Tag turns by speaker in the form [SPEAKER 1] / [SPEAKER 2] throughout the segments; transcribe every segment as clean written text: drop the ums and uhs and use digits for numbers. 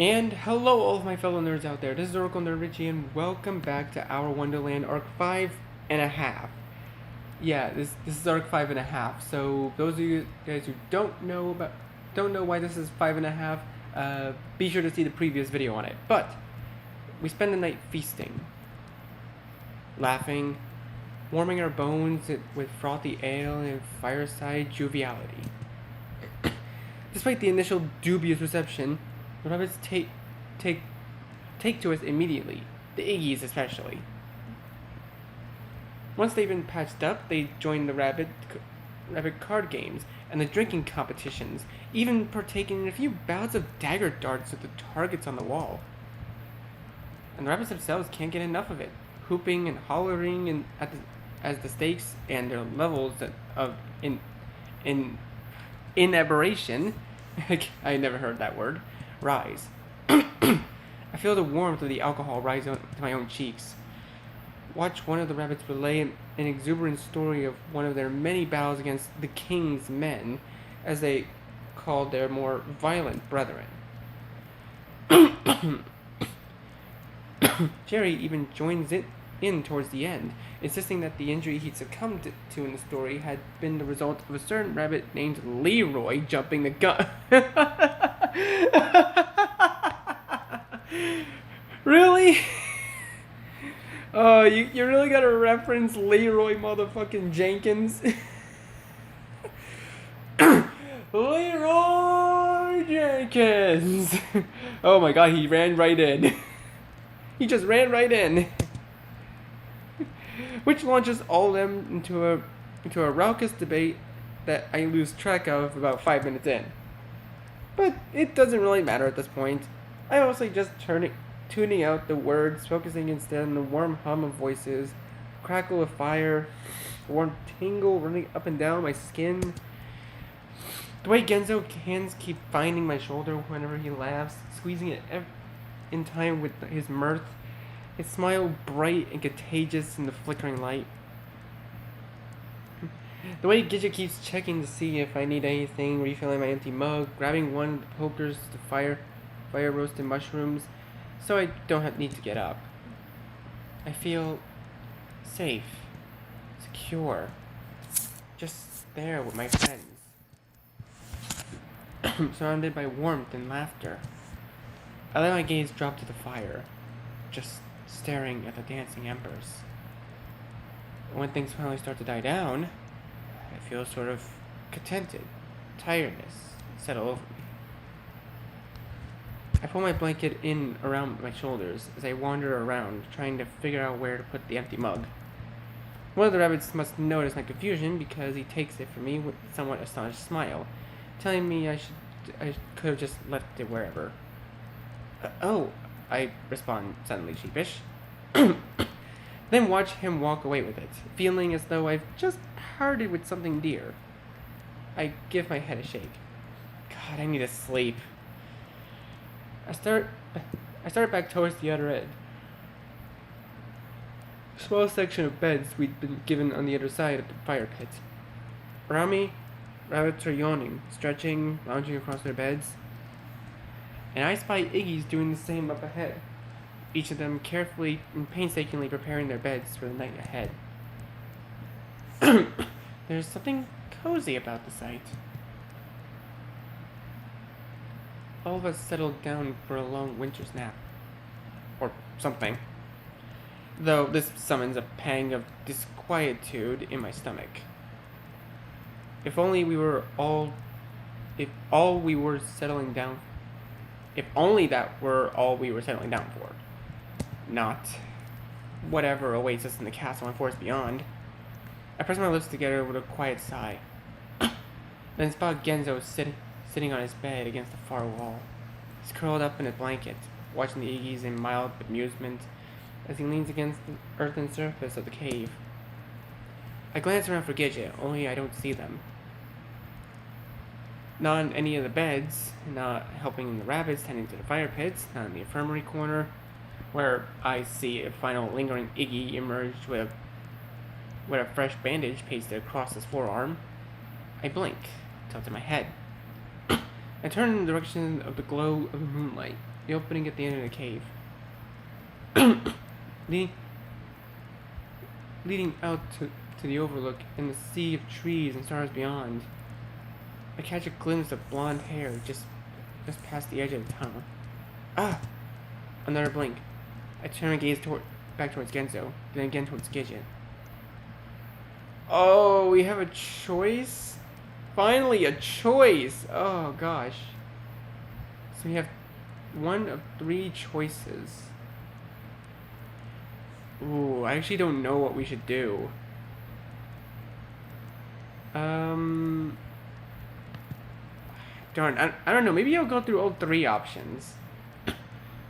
[SPEAKER 1] And hello all of my fellow nerds out there, this is Oracle Nerd Richie and welcome back to our Wonderland Arc 5.5. Yeah, this is Arc 5.5, so those of you guys who don't know why this is 5.5, be sure to see the previous video on it. But, we spend the night feasting, laughing, warming our bones with frothy ale and fireside joviality. Despite the initial dubious reception, the rabbits take to us immediately, the Iggies especially. Once they've been patched up, they join the rabbit card games and the drinking competitions, even partaking in a few bouts of dagger darts at the targets on the wall. And the rabbits themselves can't get enough of it, whooping and hollering as the stakes and their levels of inebriation I never heard that word rise. I feel the warmth of the alcohol rise to my own cheeks. Watch one of the rabbits relay an exuberant story of one of their many battles against the king's men, as they called their more violent brethren. Jerry even joins in towards the end, insisting that the injury he'd succumbed to in the story had been the result of a certain rabbit named Leroy jumping the gun. Really? Oh, you really gotta reference Leroy motherfucking Jenkins? Leroy Jenkins! Oh my god, he ran right in. He just ran right in. Which launches all of them into a raucous debate that I lose track of about 5 minutes in. But it doesn't really matter at this point. I mostly just tuning out the words, focusing instead on the warm hum of voices, crackle of fire, the warm tingle running up and down my skin. The way Genzo's hands keep finding my shoulder whenever he laughs, squeezing it in time with his mirth. His smile bright and contagious in the flickering light. The way Gidget keeps checking to see if I need anything, refilling my empty mug, grabbing one of the pokers to fire roasted mushrooms, so I don't need to get up. I feel safe, secure, just there with my friends, surrounded by warmth and laughter. I let my gaze drop to the fire, just staring at the dancing embers. When things finally start to die down, I feel sort of contented, tiredness settle over me. I pull my blanket in around my shoulders as I wander around, trying to figure out where to put the empty mug. One of the rabbits must notice my confusion because he takes it from me with a somewhat astonished smile, telling me I could have just left it wherever. Oh, I respond suddenly sheepish. Then watch him walk away with it, feeling as though I've just parted with something dear. I give my head a shake. God, I need to sleep. I start back towards the other end. A small section of beds we'd been given on the other side of the fire pit. Around me, rabbits are yawning, stretching, lounging across their beds. And I spy Iggies doing the same up ahead, each of them carefully and painstakingly preparing their beds for the night ahead. There's something cozy about the sight. All of us settled down for a long winter's nap. Or something. Though this summons a pang of disquietude in my stomach. If only that were all we were settling down for. Not whatever awaits us in the castle and forest beyond. I press my lips together with a quiet sigh. Then spot Genzo sitting on his bed against the far wall. He's curled up in a blanket, watching the Iggies in mild amusement as he leans against the earthen surface of the cave. I glance around for Gidget, only I don't see them. Not on any of the beds, not helping the rabbits tending to the fire pits, not in the infirmary corner, where I see a final lingering Iggy emerge with a fresh bandage pasted across his forearm. I blink, tilting my head. I turn in the direction of the glow of the moonlight. the opening at the end of the cave. Leading out to the overlook and the sea of trees and stars beyond. I catch a glimpse of blonde hair just past the edge of the tunnel. Ah! Another blink. I turn my gaze back towards Genzo, then again towards Gidget. Oh, we have a choice? Finally, a choice! Oh, gosh. So we have one of 3 choices. Ooh, I actually don't know what we should do. Darn, I don't know. Maybe I'll go through all 3 options.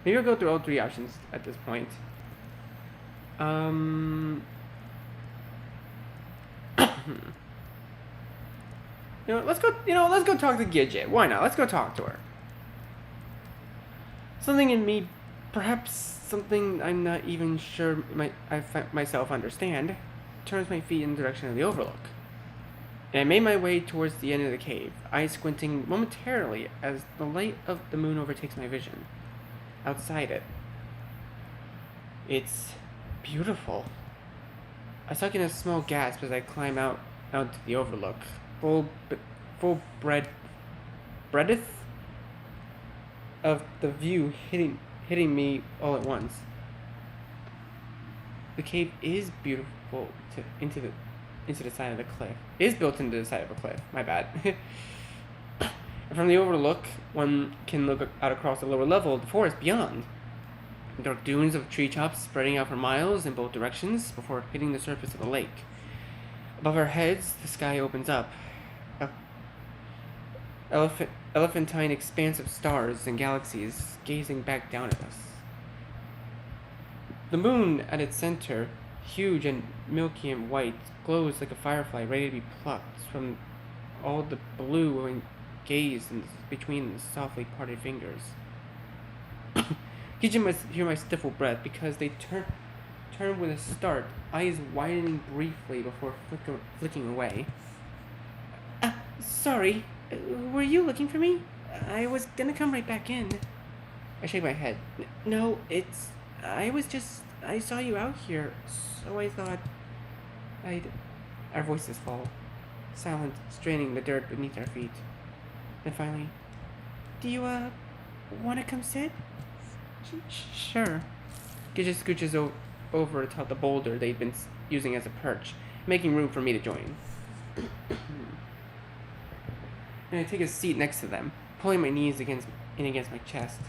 [SPEAKER 1] Maybe I'll go through all 3 options at this point. Let's go talk to Gidget. Why not? Let's go talk to her. Something in me, perhaps something I'm not even sure I myself understand, turns my feet in the direction of the overlook. And I made my way towards the end of the cave, eyes squinting momentarily as the light of the moon overtakes my vision. Outside it. It's beautiful. I suck in a small gasp as I climb out to the overlook, full breadth of the view hitting me all at once. The cave is beautiful into the side of the cliff. It is built into the side of a cliff. My bad. From the overlook, one can look out across the lower level of the forest beyond. Dark dunes of tree tops spreading out for miles in both directions before hitting the surface of the lake. Above our heads, the sky opens up. Elephantine expanse of stars and galaxies gazing back down at us. The moon at its center, huge and milky and white, glows like a firefly ready to be plucked from all the blue and gaze between the softly parted fingers. Gidget must hear my stifled breath because they turn with a start, eyes widening briefly before flicking away. Sorry, were you looking for me? I was gonna come right back in. I shake my head. No, I saw you out here, so I thought Our voices fall, silent, straining the dirt beneath our feet. Then finally, do you, want to come sit? Sure. Gidget scooches over atop the boulder they'd been using as a perch, making room for me to join. And I take a seat next to them, pulling my knees against my chest.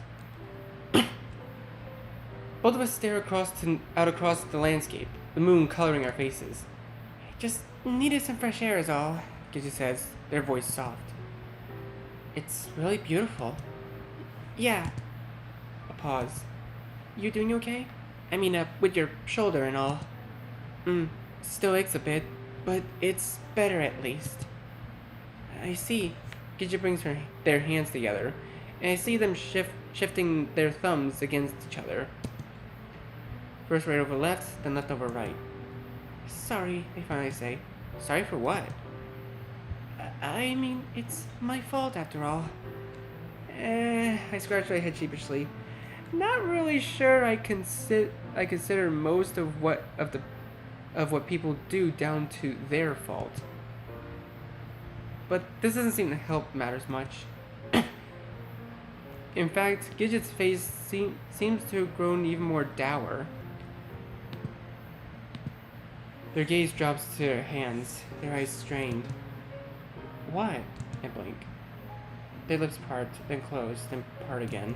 [SPEAKER 1] Both of us stare out across the landscape, the moon coloring our faces. Just needed some fresh air is all, Gidget says, their voice soft. It's really beautiful. Yeah. A pause. You doing okay? I mean, with your shoulder and all. Still aches a bit, but it's better at least. I see. Gidget brings their hands together, and I see them shifting their thumbs against each other. First right over left, then left over right. Sorry, they finally say. Sorry for what? I mean, it's my fault after all. I scratch my head sheepishly. Not really sure I consider most of what people do down to their fault. But this doesn't seem to help matters much. In fact, Gidget's face seems to have grown even more dour. Their gaze drops to their hands, their eyes strained. What? I blink. Their lips part, then close, then part again.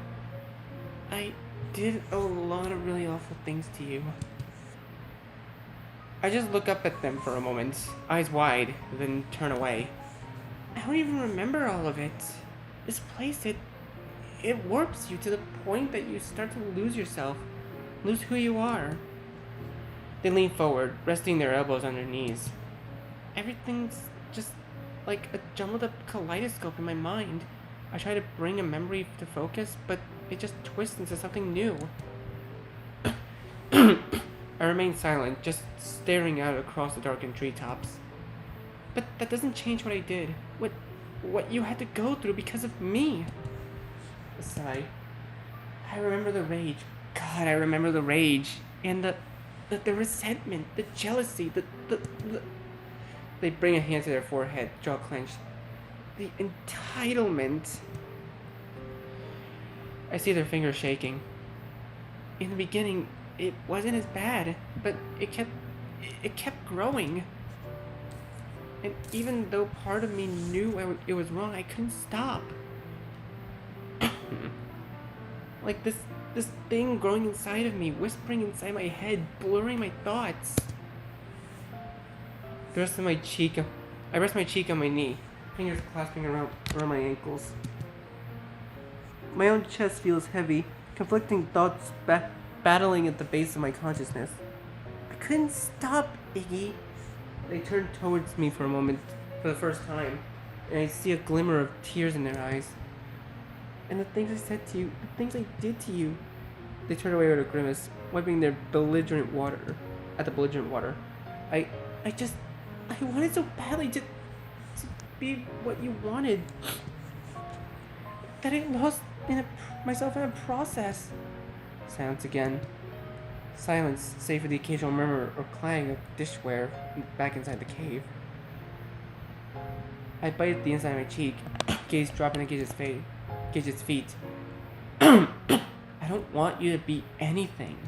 [SPEAKER 1] I did a lot of really awful things to you. I just look up at them for a moment, eyes wide, then turn away. I don't even remember all of it. This place, it warps you to the point that you start to lose yourself, lose who you are. They lean forward, resting their elbows on their knees. Everything's just like a jumbled up kaleidoscope in my mind. I try to bring a memory to focus, but it just twists into something new. I remain silent, just staring out across the darkened treetops. But that doesn't change what I did. What you had to go through because of me. A sigh. I remember the rage. God, I remember the rage. And the resentment, the jealousy, the... They bring a hand to their forehead, jaw clenched. The entitlement. I see their fingers shaking. In the beginning, it wasn't as bad, but it kept growing. And even though part of me knew it was wrong, I couldn't stop. Like this thing growing inside of me, whispering inside my head, blurring my thoughts. I rest my cheek on my knee, fingers clasping around my ankles. My own chest feels heavy, conflicting thoughts battling at the base of my consciousness. I couldn't stop, Iggy. They turned towards me for a moment, for the first time, and I see a glimmer of tears in their eyes. And the things I said to you, the things I did to you. They turned away with a grimace, wiping their belligerent water. I wanted so badly to be what you wanted that I lost myself in a process. Silence again. Silence, save for the occasional murmur or clang of dishware back inside the cave. I bite at the inside of my cheek, gaze dropping at Gage's feet. I don't want you to be anything.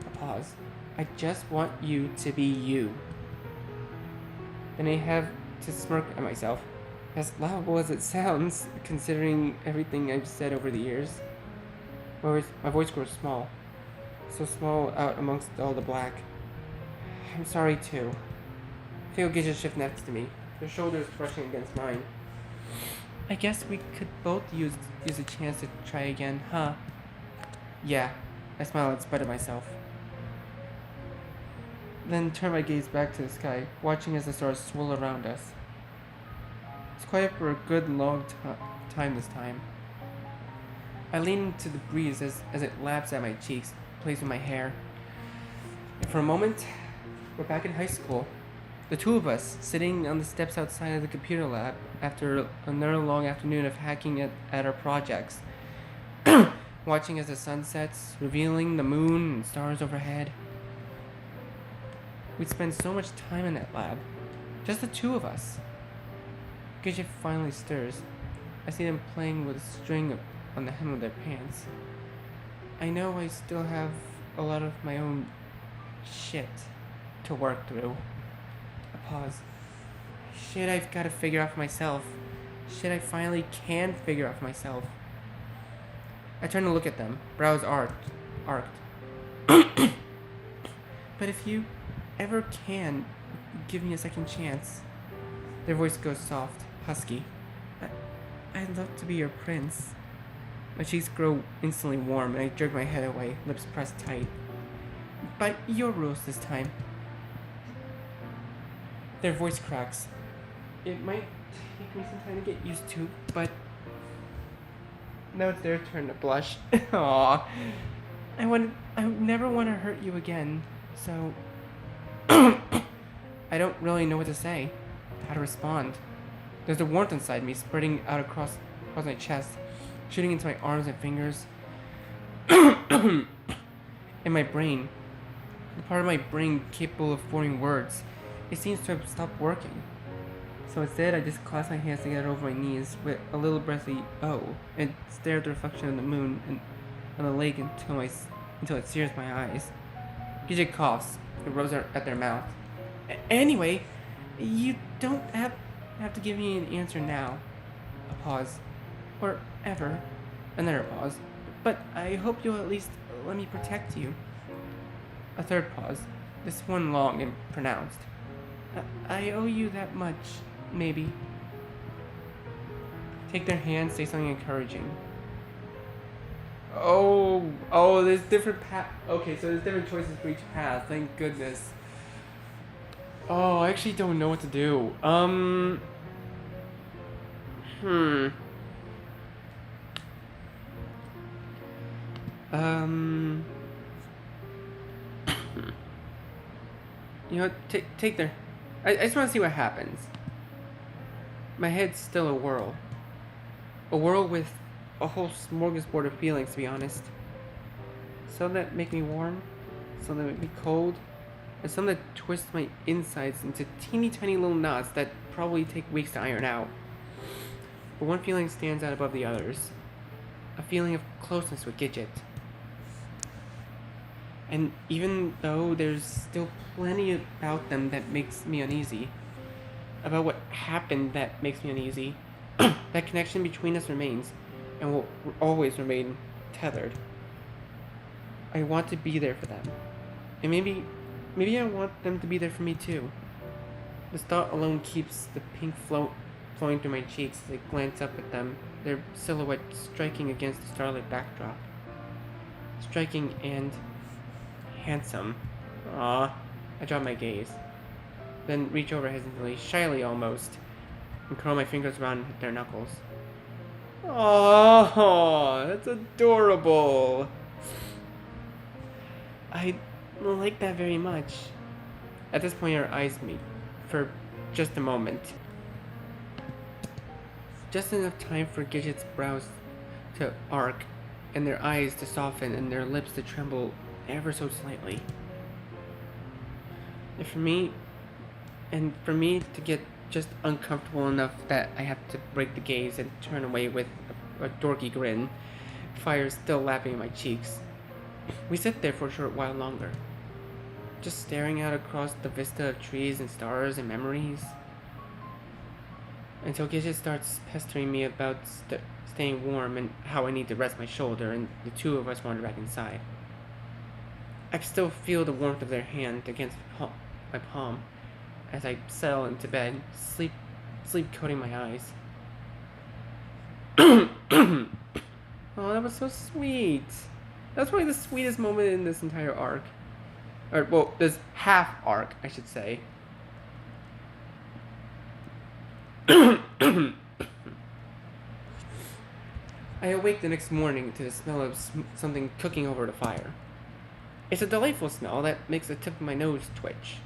[SPEAKER 1] A pause. I just want you to be you. Then I have to smirk at myself, as laughable as it sounds, considering everything I've said over the years. My voice grows small, so small out amongst all the black. I'm sorry too. I feel Gidget shift next to me, their shoulders brushing against mine. I guess we could both use a chance to try again, huh? Yeah, I smile in spite of myself. Then turn my gaze back to the sky, watching as the stars swirl around us. It's quiet for a good long time this time. I lean into the breeze as it laps at my cheeks, plays with my hair. And for a moment, we're back in high school. The two of us, sitting on the steps outside of the computer lab after another long afternoon of hacking at our projects. Watching as the sun sets, revealing the moon and stars overhead. We'd spend so much time in that lab. Just the two of us. Gidget finally stirs. I see them playing with a string on the hem of their pants. I know I still have a lot of my own shit to work through. A pause. Shit I've got to figure out for myself. Shit I finally can figure out for myself. I turn to look at them, brows arched. But if you ever can, give me a second chance. Their voice goes soft, husky. I'd love to be your prince. My cheeks grow instantly warm, and I jerk my head away, lips pressed tight. By your rules this time. Their voice cracks. It might take me some time to get used to, but now it's their turn to blush. Aww. I never want to hurt you again, so I don't really know what to say, how to respond. There's a warmth inside me spreading out across my chest, shooting into my arms and fingers. In my brain, the part of my brain capable of forming words, it seems to have stopped working. So instead, I just clasp my hands together over my knees with a little breathy "oh" and stare at the reflection of the moon and on the lake until it sears my eyes. Gidget coughs and rubs at their mouth. Anyway, you don't have to give me an answer now. A pause. Or ever. Another pause. But I hope you'll at least let me protect you. A third pause. This one long and pronounced. I owe you that much, maybe. Take their hands, say something encouraging. Oh, there's different okay, so there's different choices for each path. Thank goodness. Oh, I actually don't know what to do. You know, take their... I just want to see what happens. My head's still a whirl. A whirl with a whole smorgasbord of feelings, to be honest. Some that make me warm, some that make me cold, and some that twist my insides into teeny tiny little knots that probably take weeks to iron out. But one feeling stands out above the others. A feeling of closeness with Gidget. And even though there's still plenty about them that makes me uneasy, about what happened that makes me uneasy, that connection between us remains, and will always remain tethered. I want to be there for them. And maybe I want them to be there for me too. This thought alone keeps the pink flowing through my cheeks as I glance up at them, their silhouette striking against the starlit backdrop. Striking and handsome. Ah, I drop my gaze. Then reach over hesitantly, shyly almost, and curl my fingers around their knuckles. Oh, that's adorable. I like that very much. At this point, our eyes meet for just a moment. Just enough time for Gidget's brows to arc, and their eyes to soften, and their lips to tremble ever so slightly. And for me to get just uncomfortable enough that I have to break the gaze and turn away with a dorky grin, fire still lapping my cheeks. We sit there for a short while longer, just staring out across the vista of trees and stars and memories, until Gidget starts pestering me about staying warm and how I need to rest my shoulder, and the two of us wander back inside. I can still feel the warmth of their hand against my palm as I settle into bed, sleep coating my eyes. Oh, that was so sweet. That's probably the sweetest moment in this entire arc. Or, well, this half arc, I should say. I awake the next morning to the smell of something cooking over the fire. It's a delightful smell that makes the tip of my nose twitch.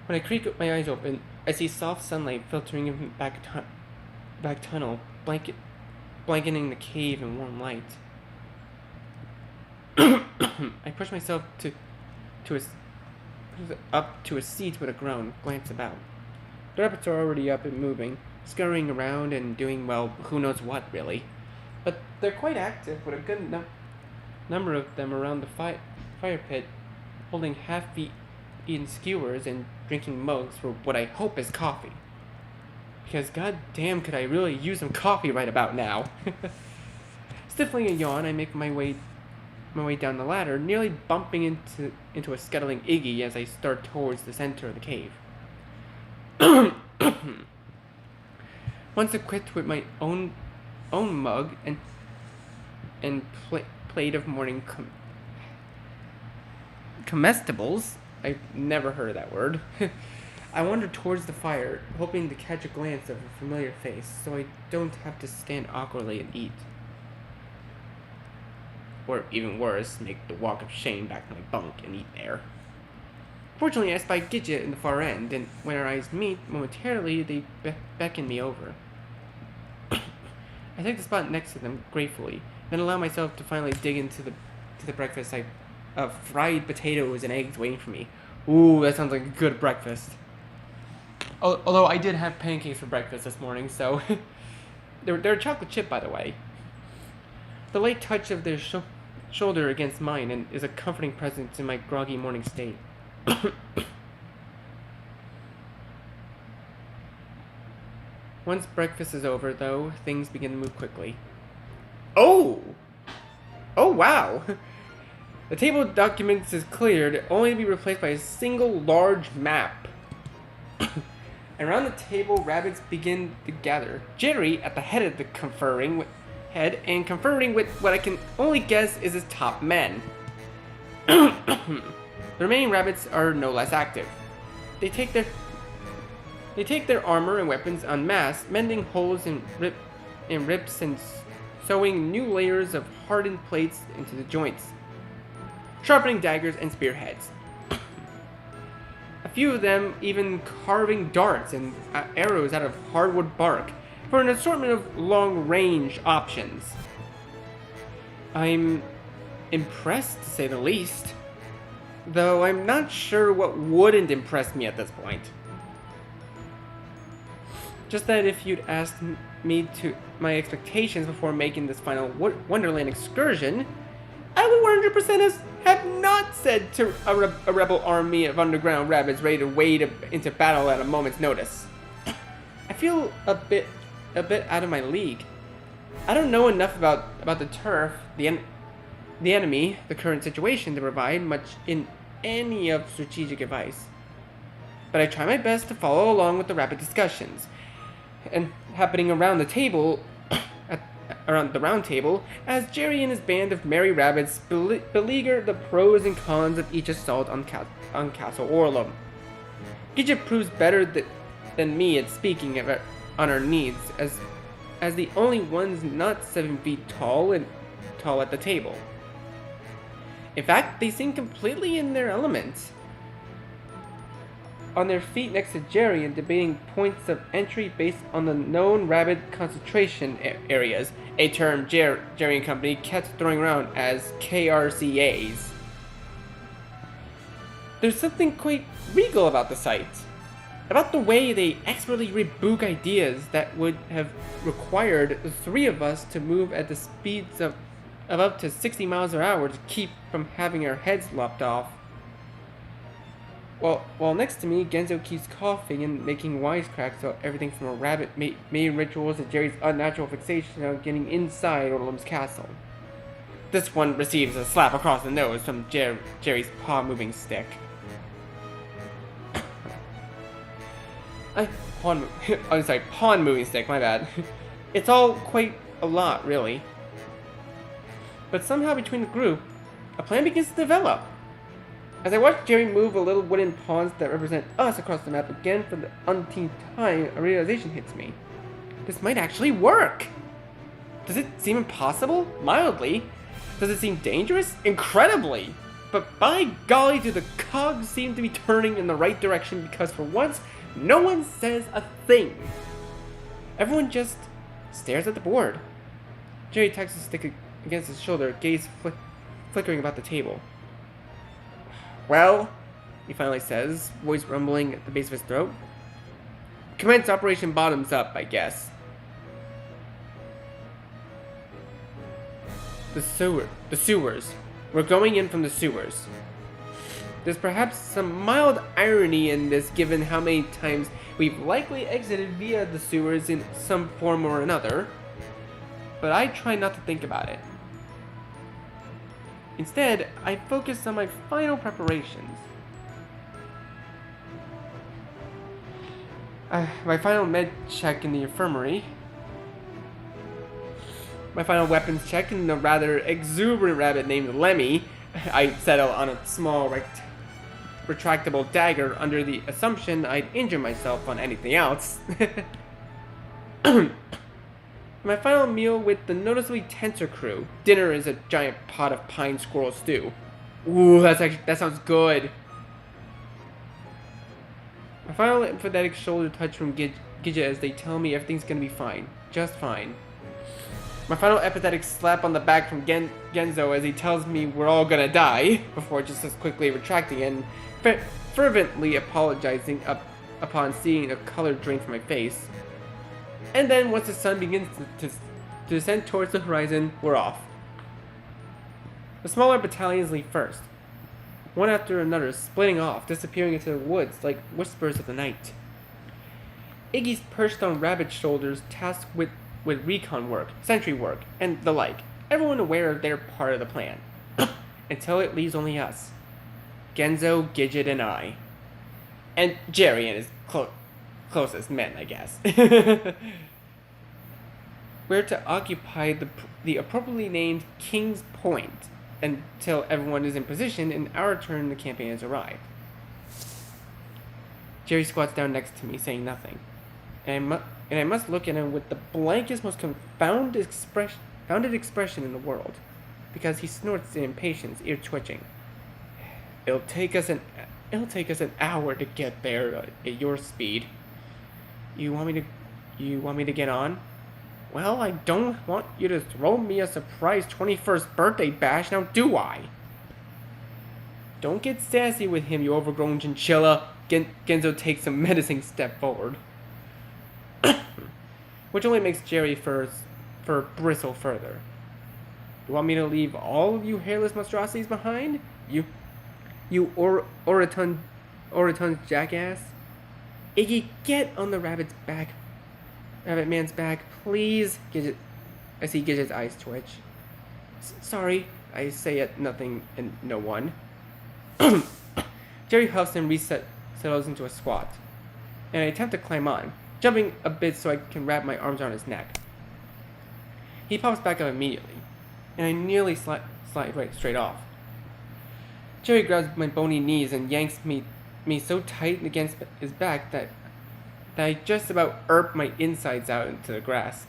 [SPEAKER 1] When I creak my eyes open, I see soft sunlight filtering in back tunnel, blanketing the cave in warm light. I push myself up to a seat with a groan, glance about. The rabbits are already up and moving, scurrying around and doing, well, who knows what, really. But they're quite active, with a good number of them around the fire pit, holding half-eaten skewers and drinking mugs for what I hope is coffee. Because goddamn could I really use some coffee right about now. Stifling a yawn, I make my way down the ladder, nearly bumping into a scuttling Iggy as I start towards the center of the cave. Once equipped with my own mug and plate of morning comestibles, I've never heard of that word, I wander towards the fire, hoping to catch a glance of a familiar face, so I don't have to stand awkwardly and eat. Or even worse, make the walk of shame back to my bunk and eat there. Fortunately, I spy Gidget in the far end, and when our eyes meet, momentarily they beckon me over. I take the spot next to them gratefully, then allow myself to finally dig into the breakfast of fried potatoes and eggs waiting for me. Ooh, that sounds like a good breakfast. Although I did have pancakes for breakfast this morning, so they're chocolate chip, by the way. The light touch of their shoulder against mine and is a comforting presence in my groggy morning state. Once breakfast is over, though, things begin to move quickly. Oh, wow! The table of documents is cleared, only to be replaced by a single large map. And around the table, rabbits begin to gather. Jerry at the head of the conferring with what I can only guess is his top men. The remaining rabbits are no less active. They take their armor and weapons en masse, mending holes in rips and sewing new layers of hardened plates into the joints, sharpening daggers and spearheads. A few of them even carving darts and arrows out of hardwood bark for an assortment of long-range options. I'm impressed, to say the least, though I'm not sure what wouldn't impress me at this point. Just that if you'd asked me to my expectations before making this final Wonderland excursion, I would 100% have not said to a rebel army of underground rabbits ready to wade into battle at a moment's notice. I feel a bit out of my league. I don't know enough about the turf, the enemy, the current situation to provide much in any of strategic advice. But I try my best to follow along with the rapid discussions and happening around the table, around the round table, as Jerry and his band of merry rabbits beleaguer the pros and cons of each assault on Castle Orlum. Gidget proves better than me at speaking on our needs, as the only ones not 7 feet tall at the table. In fact, they seem completely in their element, on their feet next to Jerry and debating points of entry based on the known rabbit concentration areas, a term Jerry and company kept throwing around as KRCAs. There's something quite regal about the site, about the way they expertly reboot ideas that would have required the three of us to move at the speeds of up to 60 miles per hour to keep from having our heads lopped off. While next to me, Genzo keeps coughing and making wisecracks about everything from a rabbit mating rituals to Jerry's unnatural fixation on getting inside Orlum's castle. This one receives a slap across the nose from Jerry's paw-moving stick. Pawn-moving stick, my bad. It's all quite a lot, really. But somehow between the group, a plan begins to develop. As I watch Jerry move a little wooden pawns that represent us across the map again for the umpteenth time, a realization hits me. This might actually work! Does it seem impossible? Mildly. Does it seem dangerous? Incredibly! But by golly, do the cogs seem to be turning in the right direction, because for once, no one says a thing. Everyone just stares at the board. Jerry tucks his stick against his shoulder, gaze flickering about the table. Well, he finally says, voice rumbling at the base of his throat. Commence Operation Bottoms Up, I guess. The sewers. We're going in from the sewers. There's perhaps some mild irony in this, given how many times we've likely exited via the sewers in some form or another, but I try not to think about it. Instead, I focus on my final preparations. My final med check in the infirmary. My final weapons check in the rather exuberant rabbit named Lemmy. I settle on a small retractable dagger under the assumption I'd injure myself on anything else. My final meal with the noticeably tenser crew. Dinner is a giant pot of pine squirrel stew. Ooh, that sounds good. My final empathetic shoulder touch from Gidget as they tell me everything's gonna be fine. Just fine. My final empathetic slap on the back from Genzo as he tells me we're all gonna die, before just as quickly retracting and fervently apologizing upon seeing a colored drain from my face. And then, once the sun begins to descend towards the horizon, we're off. The smaller battalions leave first, one after another splitting off, disappearing into the woods like whispers of the night. Iggy's perched on Rabbit's shoulders, tasked with recon work, sentry work, and the like, everyone aware of their part of the plan. Until it leaves only us. Genzo, Gidget, and I. And Jerry and his closest men, I guess. We're to occupy the appropriately named King's Point until everyone is in position and our turn in the campaign has arrived. Jerry squats down next to me, saying nothing. And I must look at him with the blankest, most confounded expression in the world, because he snorts in impatience, ear twitching. It'll take us an It'll take us an hour to get there at your speed. You want me to get on? Well, I don't want you to throw me a surprise 21st birthday bash, now do I? Don't get sassy with him, you overgrown chinchilla. Genzo takes a menacing step forward. Which only makes Jerry fur bristle further. You want me to leave all of you hairless monstrosities behind? You Oraton's jackass? Iggy, get on the rabbit man's back, please. Gidget, I see Gidget's eyes twitch. Sorry, I say at nothing and no one. Jerry huffs and settles into a squat, and I attempt to climb on, jumping a bit so I can wrap my arms around his neck. He pops back up immediately, and I nearly slide straight off. Jerry grabs my bony knees and yanks me so tight against his back that I just about erp my insides out into the grass.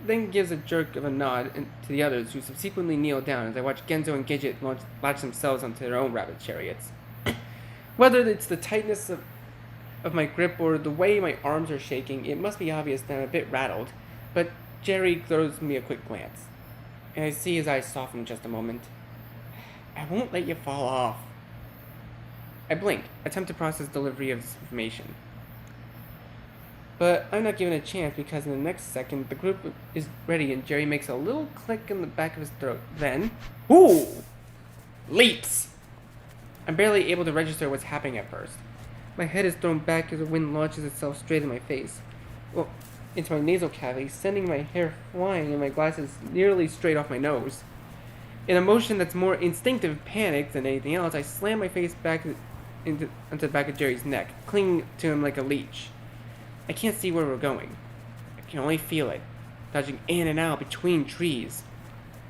[SPEAKER 1] Then gives a jerk of a nod to the others, who subsequently kneel down as I watch Genzo and Gidget latch themselves onto their own rabbit chariots. Whether it's the tightness of my grip or the way my arms are shaking, it must be obvious that I'm a bit rattled, but Jerry throws me a quick glance, and I see his eyes soften just a moment. I won't let you fall off. I blink, attempt to process delivery of this information. But I'm not given a chance because in the next second, the group is ready and Jerry makes a little click in the back of his throat. Then, ooh! Leaps! I'm barely able to register what's happening at first. My head is thrown back as the wind launches itself straight in my face. Well, into my nasal cavity, sending my hair flying and my glasses nearly straight off my nose. In a motion that's more instinctive panic than anything else, I slam my face back onto the back of Jerry's neck, clinging to him like a leech. I can't see where we're going. I can only feel it, dodging in and out between trees,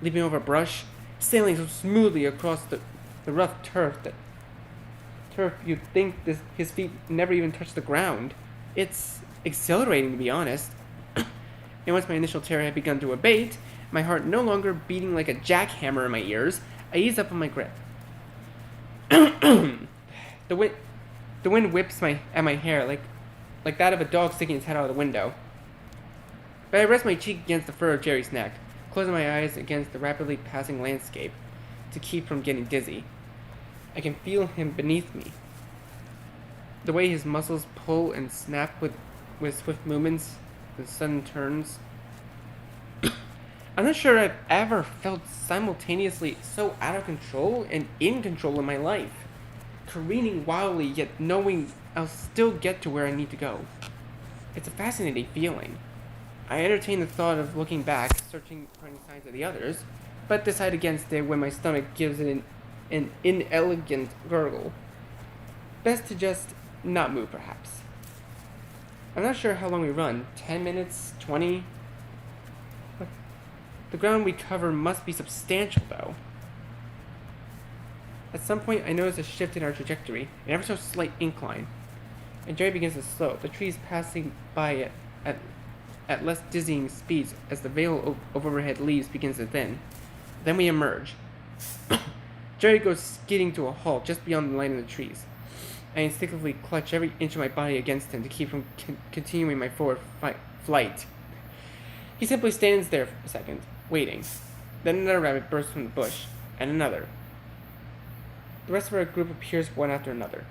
[SPEAKER 1] leaping over brush, sailing so smoothly across the rough turf you'd think his feet never even touched the ground. It's exhilarating, to be honest. And once my initial terror had begun to abate, my heart no longer beating like a jackhammer in my ears, I ease up on my grip. The wind whips at my hair like that of a dog sticking his head out of the window. But I rest my cheek against the fur of Jerry's neck, closing my eyes against the rapidly passing landscape to keep from getting dizzy. I can feel him beneath me. The way his muscles pull and snap with swift movements and sudden turns. I'm not sure I've ever felt simultaneously so out of control and in control in my life. Careening wildly, yet knowing I'll still get to where I need to go. It's a fascinating feeling. I entertain the thought of looking back, searching for any signs of the others, but decide against it when my stomach gives it an inelegant gurgle. Best to just not move, perhaps. I'm not sure how long we run. 10 minutes? 20? The ground we cover must be substantial, though. At some point, I notice a shift in our trajectory, an ever so slight incline. And Jerry begins to slow, the trees passing by at less dizzying speeds as the veil of overhead leaves begins to thin. Then we emerge. Jerry goes skidding to a halt just beyond the line of the trees. I instinctively clutch every inch of my body against him to keep from continuing my forward flight. He simply stands there for a second, waiting. Then another rabbit bursts from the bush, and another. The rest of our group appears one after another.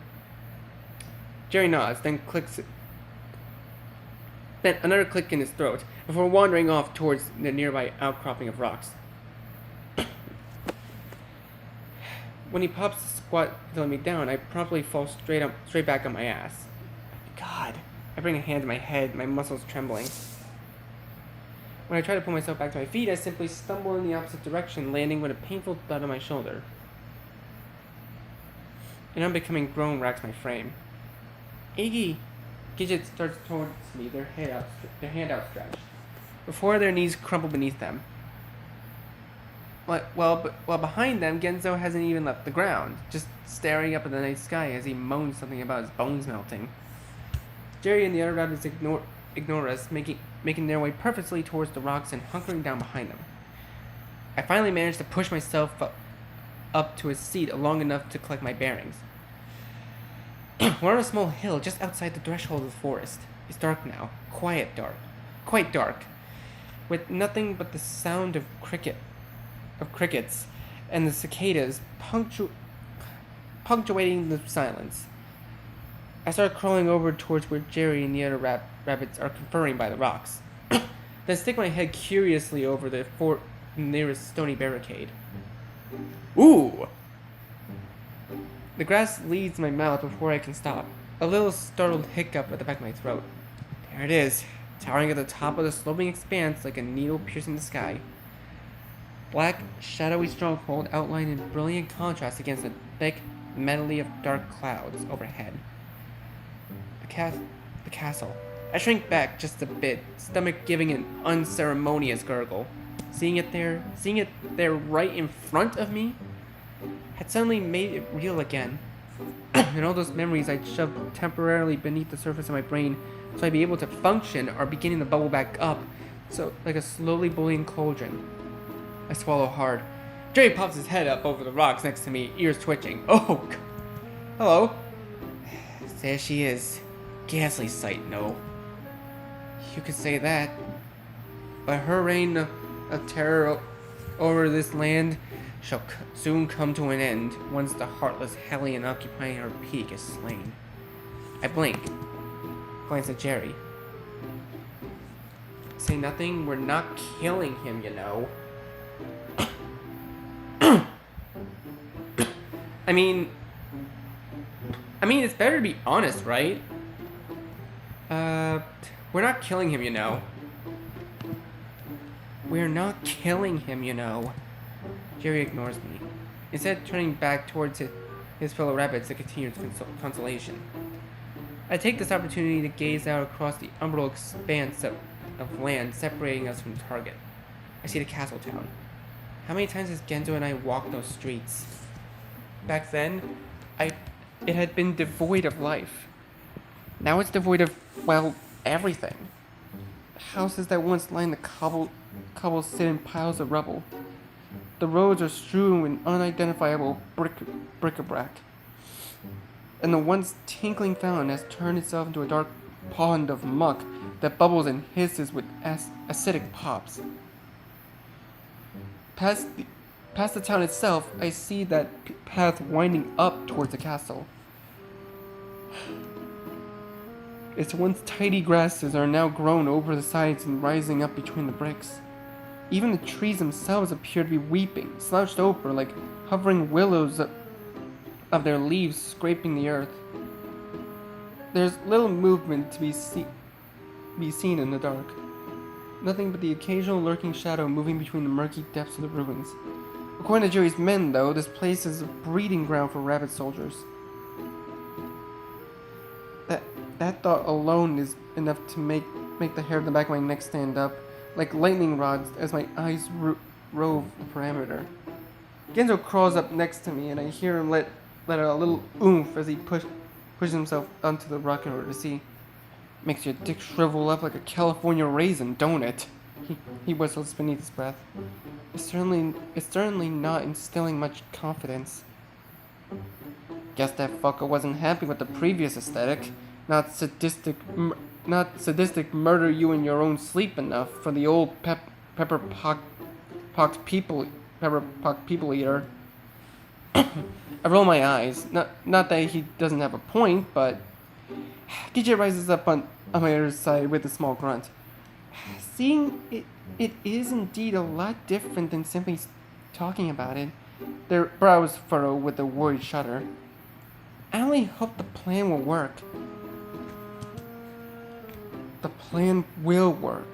[SPEAKER 1] Jerry nods, then another click in his throat, before wandering off towards the nearby outcropping of rocks. When he pops the squat to let me down, I promptly fall straight back on my ass. God. I bring a hand to my head, my muscles trembling. When I try to pull myself back to my feet, I simply stumble in the opposite direction, landing with a painful thud on my shoulder. An unbecoming groan racks my frame. Iggy! Gidget starts towards me, their hand outstretched, before their knees crumple beneath them. While behind them, Genzo hasn't even left the ground, just staring up at the night sky as he moans something about his bones melting. Jerry and the other rabbits ignore us, making their way purposely towards the rocks and hunkering down behind them. I finally manage to push myself up to a seat long enough to collect my bearings. We're on a small hill just outside the threshold of the forest. It's dark now. Quite dark. With nothing but the sound of crickets and the cicadas punctuating the silence. I start crawling over towards where Jerry and the other rabbits are conferring by the rocks. Then stick my head curiously over the nearest stony barricade. Ooh! The grass leaves my mouth before I can stop. A little startled hiccup at the back of my throat. There it is, towering at the top of the sloping expanse like a needle piercing the sky. Black, shadowy stronghold outlined in brilliant contrast against the thick medley of dark clouds overhead. The castle. I shrink back just a bit, stomach giving an unceremonious gurgle. Seeing it there right in front of me, had suddenly made it real again. And all those memories I'd shoved temporarily beneath the surface of my brain so I'd be able to function are beginning to bubble back up, so like a slowly boiling cauldron. I swallow hard. Jerry pops his head up over the rocks next to me, ears twitching. Oh, hello. There she is. Ghastly sight, no. You could say that. But her reign of terror over this land shall soon come to an end once the heartless hellion occupying her peak is slain. I blink. Glance at Jerry. Say nothing, we're not killing him, you know. I mean, it's better to be honest, right? We're not killing him, you know. We're not killing him, you know. Jerry ignores me, instead turning back towards his fellow rabbits to continue his consolation. I take this opportunity to gaze out across the umbral expanse of land separating us from the target. I see the castle town. How many times has Genzo and I walked those streets? Back then, it had been devoid of life. Now it's devoid of, well, everything. Houses that once lined the cobbles sit in piles of rubble. The roads are strewn with unidentifiable bric-a-brac. And the once tinkling fountain has turned itself into a dark pond of muck that bubbles and hisses with acidic pops. Past the town itself, I see that path winding up towards the castle. Its once tidy grasses are now grown over the sides and rising up between the bricks. Even the trees themselves appear to be weeping, slouched over like hovering willows of their leaves scraping the earth. There's little movement to be seen in the dark. Nothing but the occasional lurking shadow moving between the murky depths of the ruins. According to Jerry's men, though, this place is a breeding ground for rabbit soldiers. That thought alone is enough to make the hair on the back of my neck stand up, like lightning rods as my eyes rove the perimeter. Genzo crawls up next to me, and I hear him let out a little oomph as he pushes himself onto the rock in order to see. Makes your dick shrivel up like a California raisin, don't it? He whistles beneath his breath. It's certainly not instilling much confidence. Guess that fucker wasn't happy with the previous aesthetic. Not sadistic murder you in your own sleep enough for the old pepper-pocked people eater. I roll my eyes. Not that he doesn't have a point, but DJ rises up on my other side with a small grunt. Seeing it is indeed a lot different than simply talking about it. Their brows furrow with a worried shudder. I only hope the plan will work. The plan will work.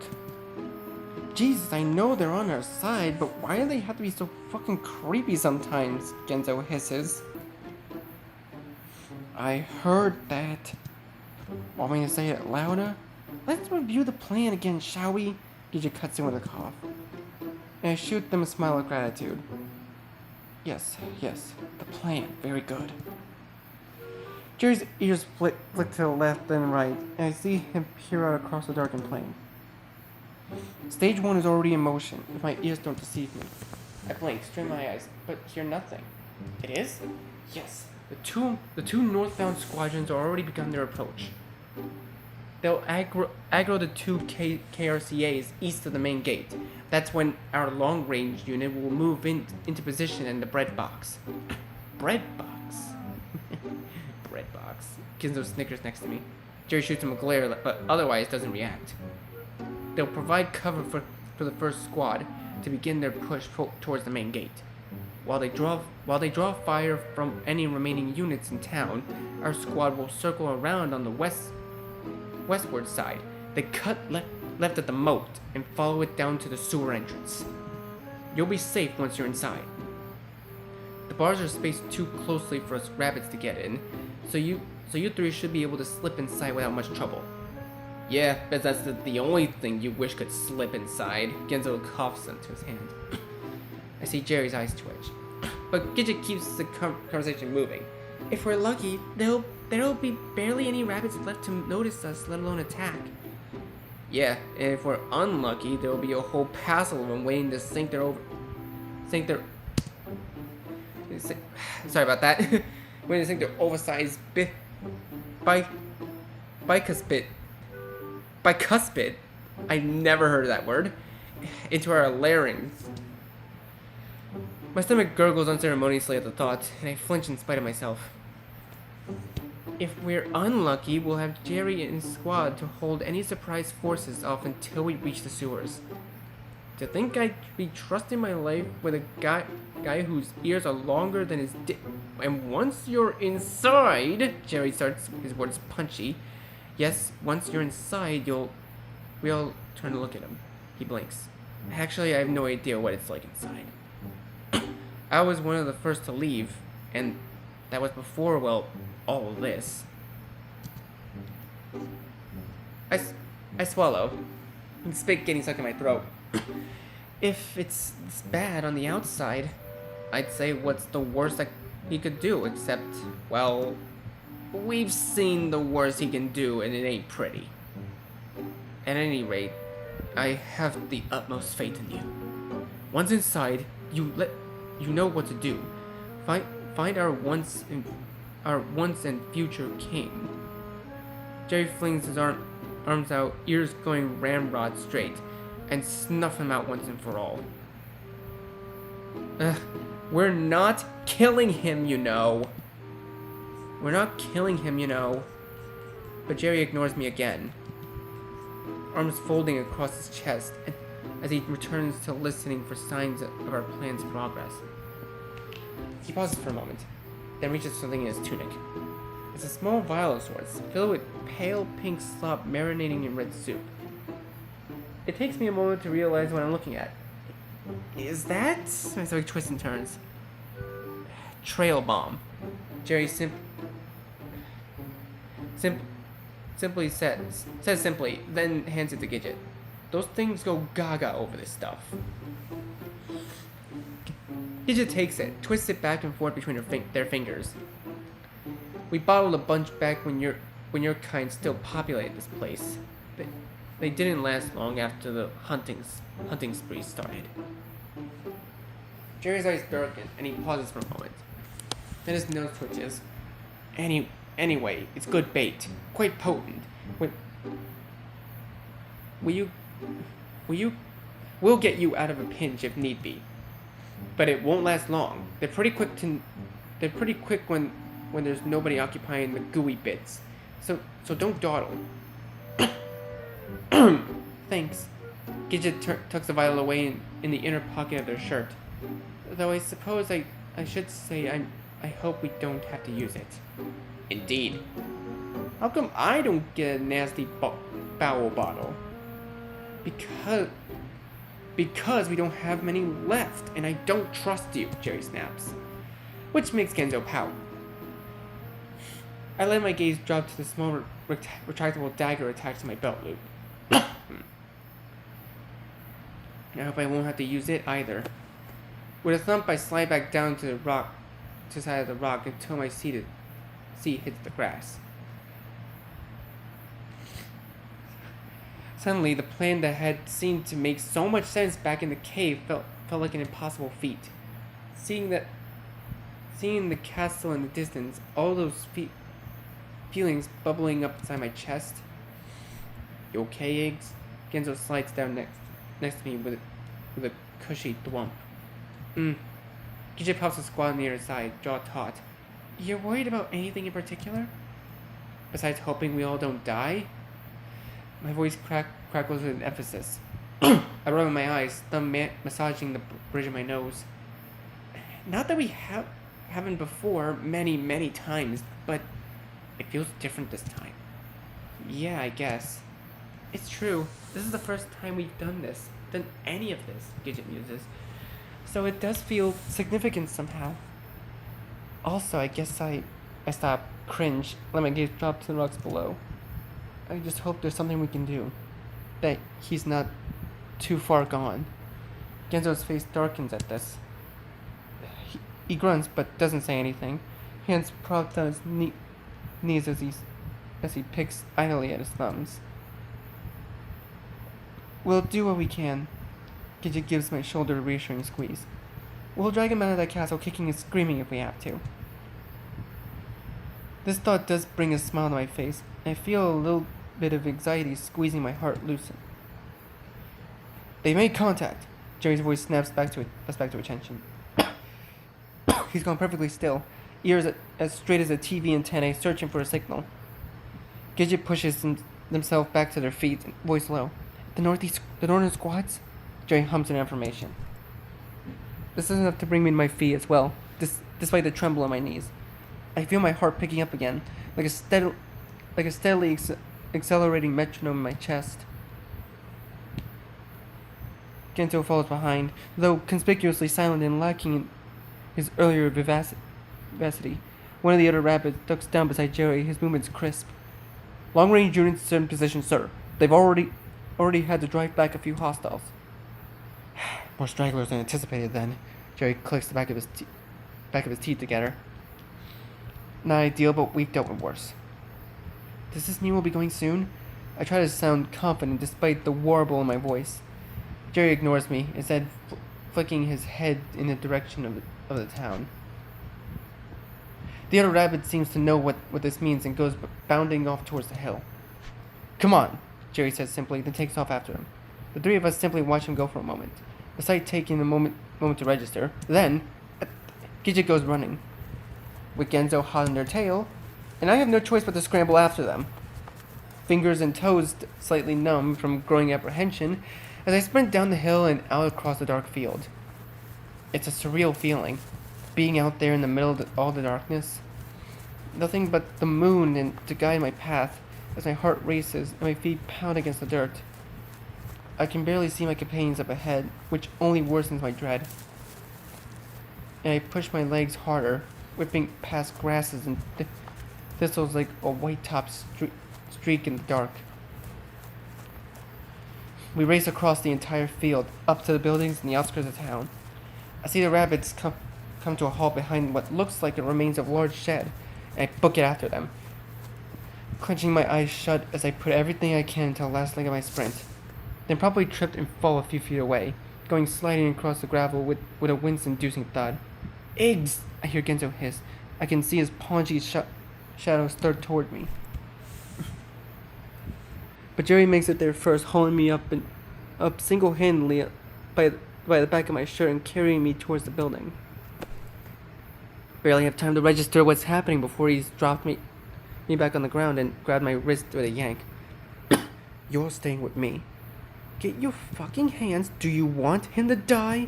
[SPEAKER 1] Jesus, I know they're on our side, but why do they have to be so fucking creepy sometimes? Genzo hisses. I heard that. Want me to say it louder? Let's review the plan again, shall we? Gidget cuts in with a cough. And I shoot them a smile of gratitude. Yes, the plan, very good. Jerry's ears flick to the left and right, and I see him peer out across the darkened plain. Stage 1 is already in motion, if my ears don't deceive me. I blink, strain my eyes, but hear nothing. It is? Yes. The two northbound squadrons are already begun their approach. They'll aggro the two KRCAs east of the main gate. That's when our long-range unit will move into position in the bread box. Bread box? Bread box. Kinzo snickers next to me. Jerry shoots him a glare, but otherwise doesn't react. They'll provide cover for the first squad to begin their push towards the main gate. While they draw fire from any remaining units in town, our squad will circle around on the westward side. They cut left at the moat and follow it down to the sewer entrance. You'll be safe once you're inside. The bars are spaced too closely for us rabbits to get in, so you three should be able to slip inside without much trouble. Yeah, but that's the only thing you wish could slip inside. Genzo coughs into his hand. I see Jerry's eyes twitch. But Gidget keeps the conversation moving. If we're lucky, there'll be barely any rabbits left to notice us, let alone attack. Yeah, and if we're unlucky, there'll be a whole passel of them waiting to sink their sorry about that. Waiting to sink their oversized bicuspid. I've never heard of that word. Into our larynx. My stomach gurgles unceremoniously at the thought, and I flinch in spite of myself. If we're unlucky, we'll have Jerry and his squad to hold any surprise forces off until we reach the sewers. To think I'd be trusting my life with a guy whose ears are longer than his dick. And once you're inside, Jerry starts his words punchy. Yes, once you're inside, we all turn to look at him. He blinks. Actually, I have no idea what it's like inside. I was one of the first to leave, and that was before, well, all of this. I swallow, and spit getting stuck in my throat. If it's bad on the outside, I'd say what's the worst that he could do, except, well, we've seen the worst he can do, and it ain't pretty. At any rate, I have the utmost faith in you. Once inside, you know what to do. Find our once and future king. Jerry flings his arms out, ears going ramrod straight, and snuff him out once and for all. We're not killing him, you know. We're not killing him, you know. But Jerry ignores me again, arms folding across his chest, as he returns to listening for signs of our plan's progress. He pauses for a moment, then reaches for something in his tunic. It's a small vial of sorts, filled with pale pink slop marinating in red soup. It takes me a moment to realize what I'm looking at. Is that? My stomach twists and turns. Trail bomb. Jerry simply says simply, then hands it to Gidget. Those things go gaga over this stuff. Gidget takes it, twists it back and forth between their fingers. We bottled a bunch back when your kind still populated this place. They didn't last long after the hunting spree started. Jerry's eyes darken, and he pauses for a moment. Then his nose twitches. Anyway, it's good bait. Quite potent. We'll get you out of a pinch if need be. But it won't last long. They're pretty quick when there's nobody occupying the gooey bits. So don't dawdle. Thanks. Gidget tucks the vial away in the inner pocket of their shirt. Though I suppose I should say I hope we don't have to use it. Indeed. How come I don't get a nasty bowel bottle? Because we don't have many left, and I don't trust you, Jerry snaps. Which makes Genzo pout. I let my gaze drop to the small retractable dagger attached to my belt loop. I hope I won't have to use it either. With a thump, I slide back down to the side of the rock until my seat hits the grass. Suddenly, the plan that had seemed to make so much sense back in the cave felt like an impossible feat. Seeing Seeing the castle in the distance, all those feelings bubbling up inside my chest. You okay, Eggs? Genzo slides down next to me with a cushy thwomp. Gijay pops a squat near his side, jaw taut. You're worried about anything in particular? Besides hoping we all don't die? My voice crackles with emphasis. I rub my eyes, thumb massaging the bridge of my nose. Not that we haven't before many times, but it feels different this time. Yeah, I guess. It's true. This is the first time we've done any of this, Gidget muses. So it does feel significant somehow. Also, I guess I stop, cringe, let my gaze drop to the rocks below. I just hope there's something we can do. That he's not too far gone. Genzo's face darkens at this. He grunts but doesn't say anything. Hands propped on his knees as he picks idly at his thumbs. We'll do what we can. Gidget gives my shoulder a reassuring squeeze. We'll drag him out of that castle kicking and screaming if we have to. This thought does bring a smile to my face, and I feel a little bit of anxiety squeezing my heart loose. They made contact. Jerry's voice snaps us back to attention. He's gone perfectly still, ears as straight as a TV antennae searching for a signal. Gidget pushes themselves back to their feet, voice low. The northern squads? Jerry hums an affirmation. This is enough to bring me to my feet as well, despite the tremble on my knees. I feel my heart picking up again, like a steadily accelerating metronome in my chest. Gento follows behind, though conspicuously silent and lacking in his earlier vivacity. One of the other rabbits ducks down beside Jerry, his movements crisp. Long-range units in position, sir. They've already had to drive back a few hostiles. More stragglers than anticipated then. Jerry clicks the back of his teeth together. Not ideal, but we've dealt with worse. Does this mean we'll be going soon? I try to sound confident despite the warble in my voice. Jerry ignores me, instead flicking his head in the direction of the town. The other rabbit seems to know what this means and goes bounding off towards the hill. Come on, Jerry says simply, then takes off after him. The three of us simply watch him go for a moment, the sight taking a moment to register. Then, Gidget goes running, with Genzo hot on their tail, and I have no choice but to scramble after them. Fingers and toes slightly numb from growing apprehension as I sprint down the hill and out across the dark field. It's a surreal feeling, being out there in the middle of all the darkness. Nothing but the moon to guide my path as my heart races and my feet pound against the dirt. I can barely see my companions up ahead, which only worsens my dread. And I push my legs harder, whipping past grasses and thistles like a white-topped streak in the dark. We race across the entire field, up to the buildings in the outskirts of town. I see the rabbits come to a halt behind what looks like the remains of a large shed, and I book it after them, clenching my eyes shut as I put everything I can into the last leg of my sprint. Then probably tripped and fall a few feet away, going sliding across the gravel with a wince-inducing thud. Eggs! I hear Genzo hiss. I can see his paunchy shadow start toward me. But Jerry makes it there first, hauling me up single-handedly by the back of my shirt and carrying me towards the building. Barely have time to register what's happening before he's dropped me back on the ground and grabbed my wrist with a yank. You're staying with me. Get your fucking hands. Do you want him to die?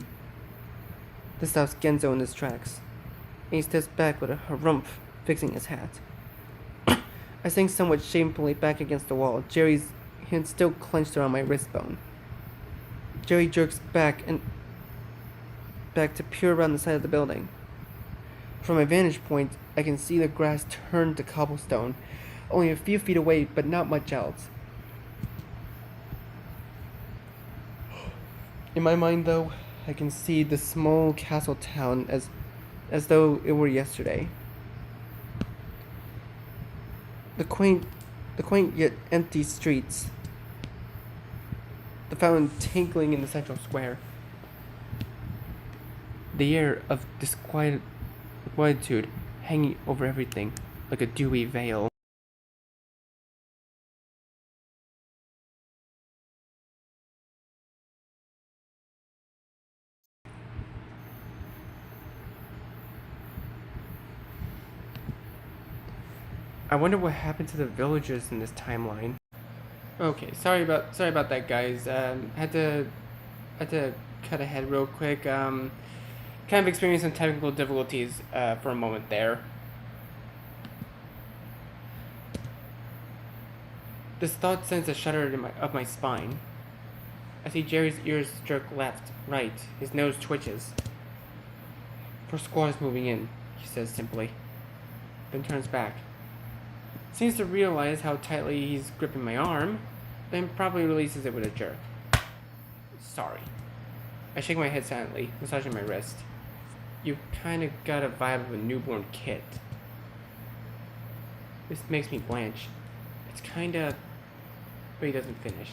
[SPEAKER 1] This stops Genzo in his tracks, and he steps back with a harumph, fixing his hat. I sink somewhat shamefully back against the wall, Jerry's hand still clenched around my wrist bone. Jerry jerks back to peer around the side of the building. From my vantage point, I can see the grass turn to cobblestone, only a few feet away, but not much else. In my mind, though, I can see the small castle town as though it were yesterday. The quaint yet empty streets. The fountain tinkling in the central square. The air of disquietude Wonderland hanging over everything like a dewy veil. I wonder what happened to the villagers in this timeline. Okay, sorry about that, guys. Had to cut ahead real quick. Kind of experienced some technical difficulties for a moment there. This thought sends a shudder up my spine. I see Jerry's ears jerk left, right. His nose twitches. "For squaws moving in," he says simply, then turns back. Seems to realize how tightly he's gripping my arm, then probably releases it with a jerk. "Sorry." I shake my head silently, massaging my wrist. "You kinda got a vibe of a newborn kid." This makes me blanch. It's kinda... But he doesn't finish.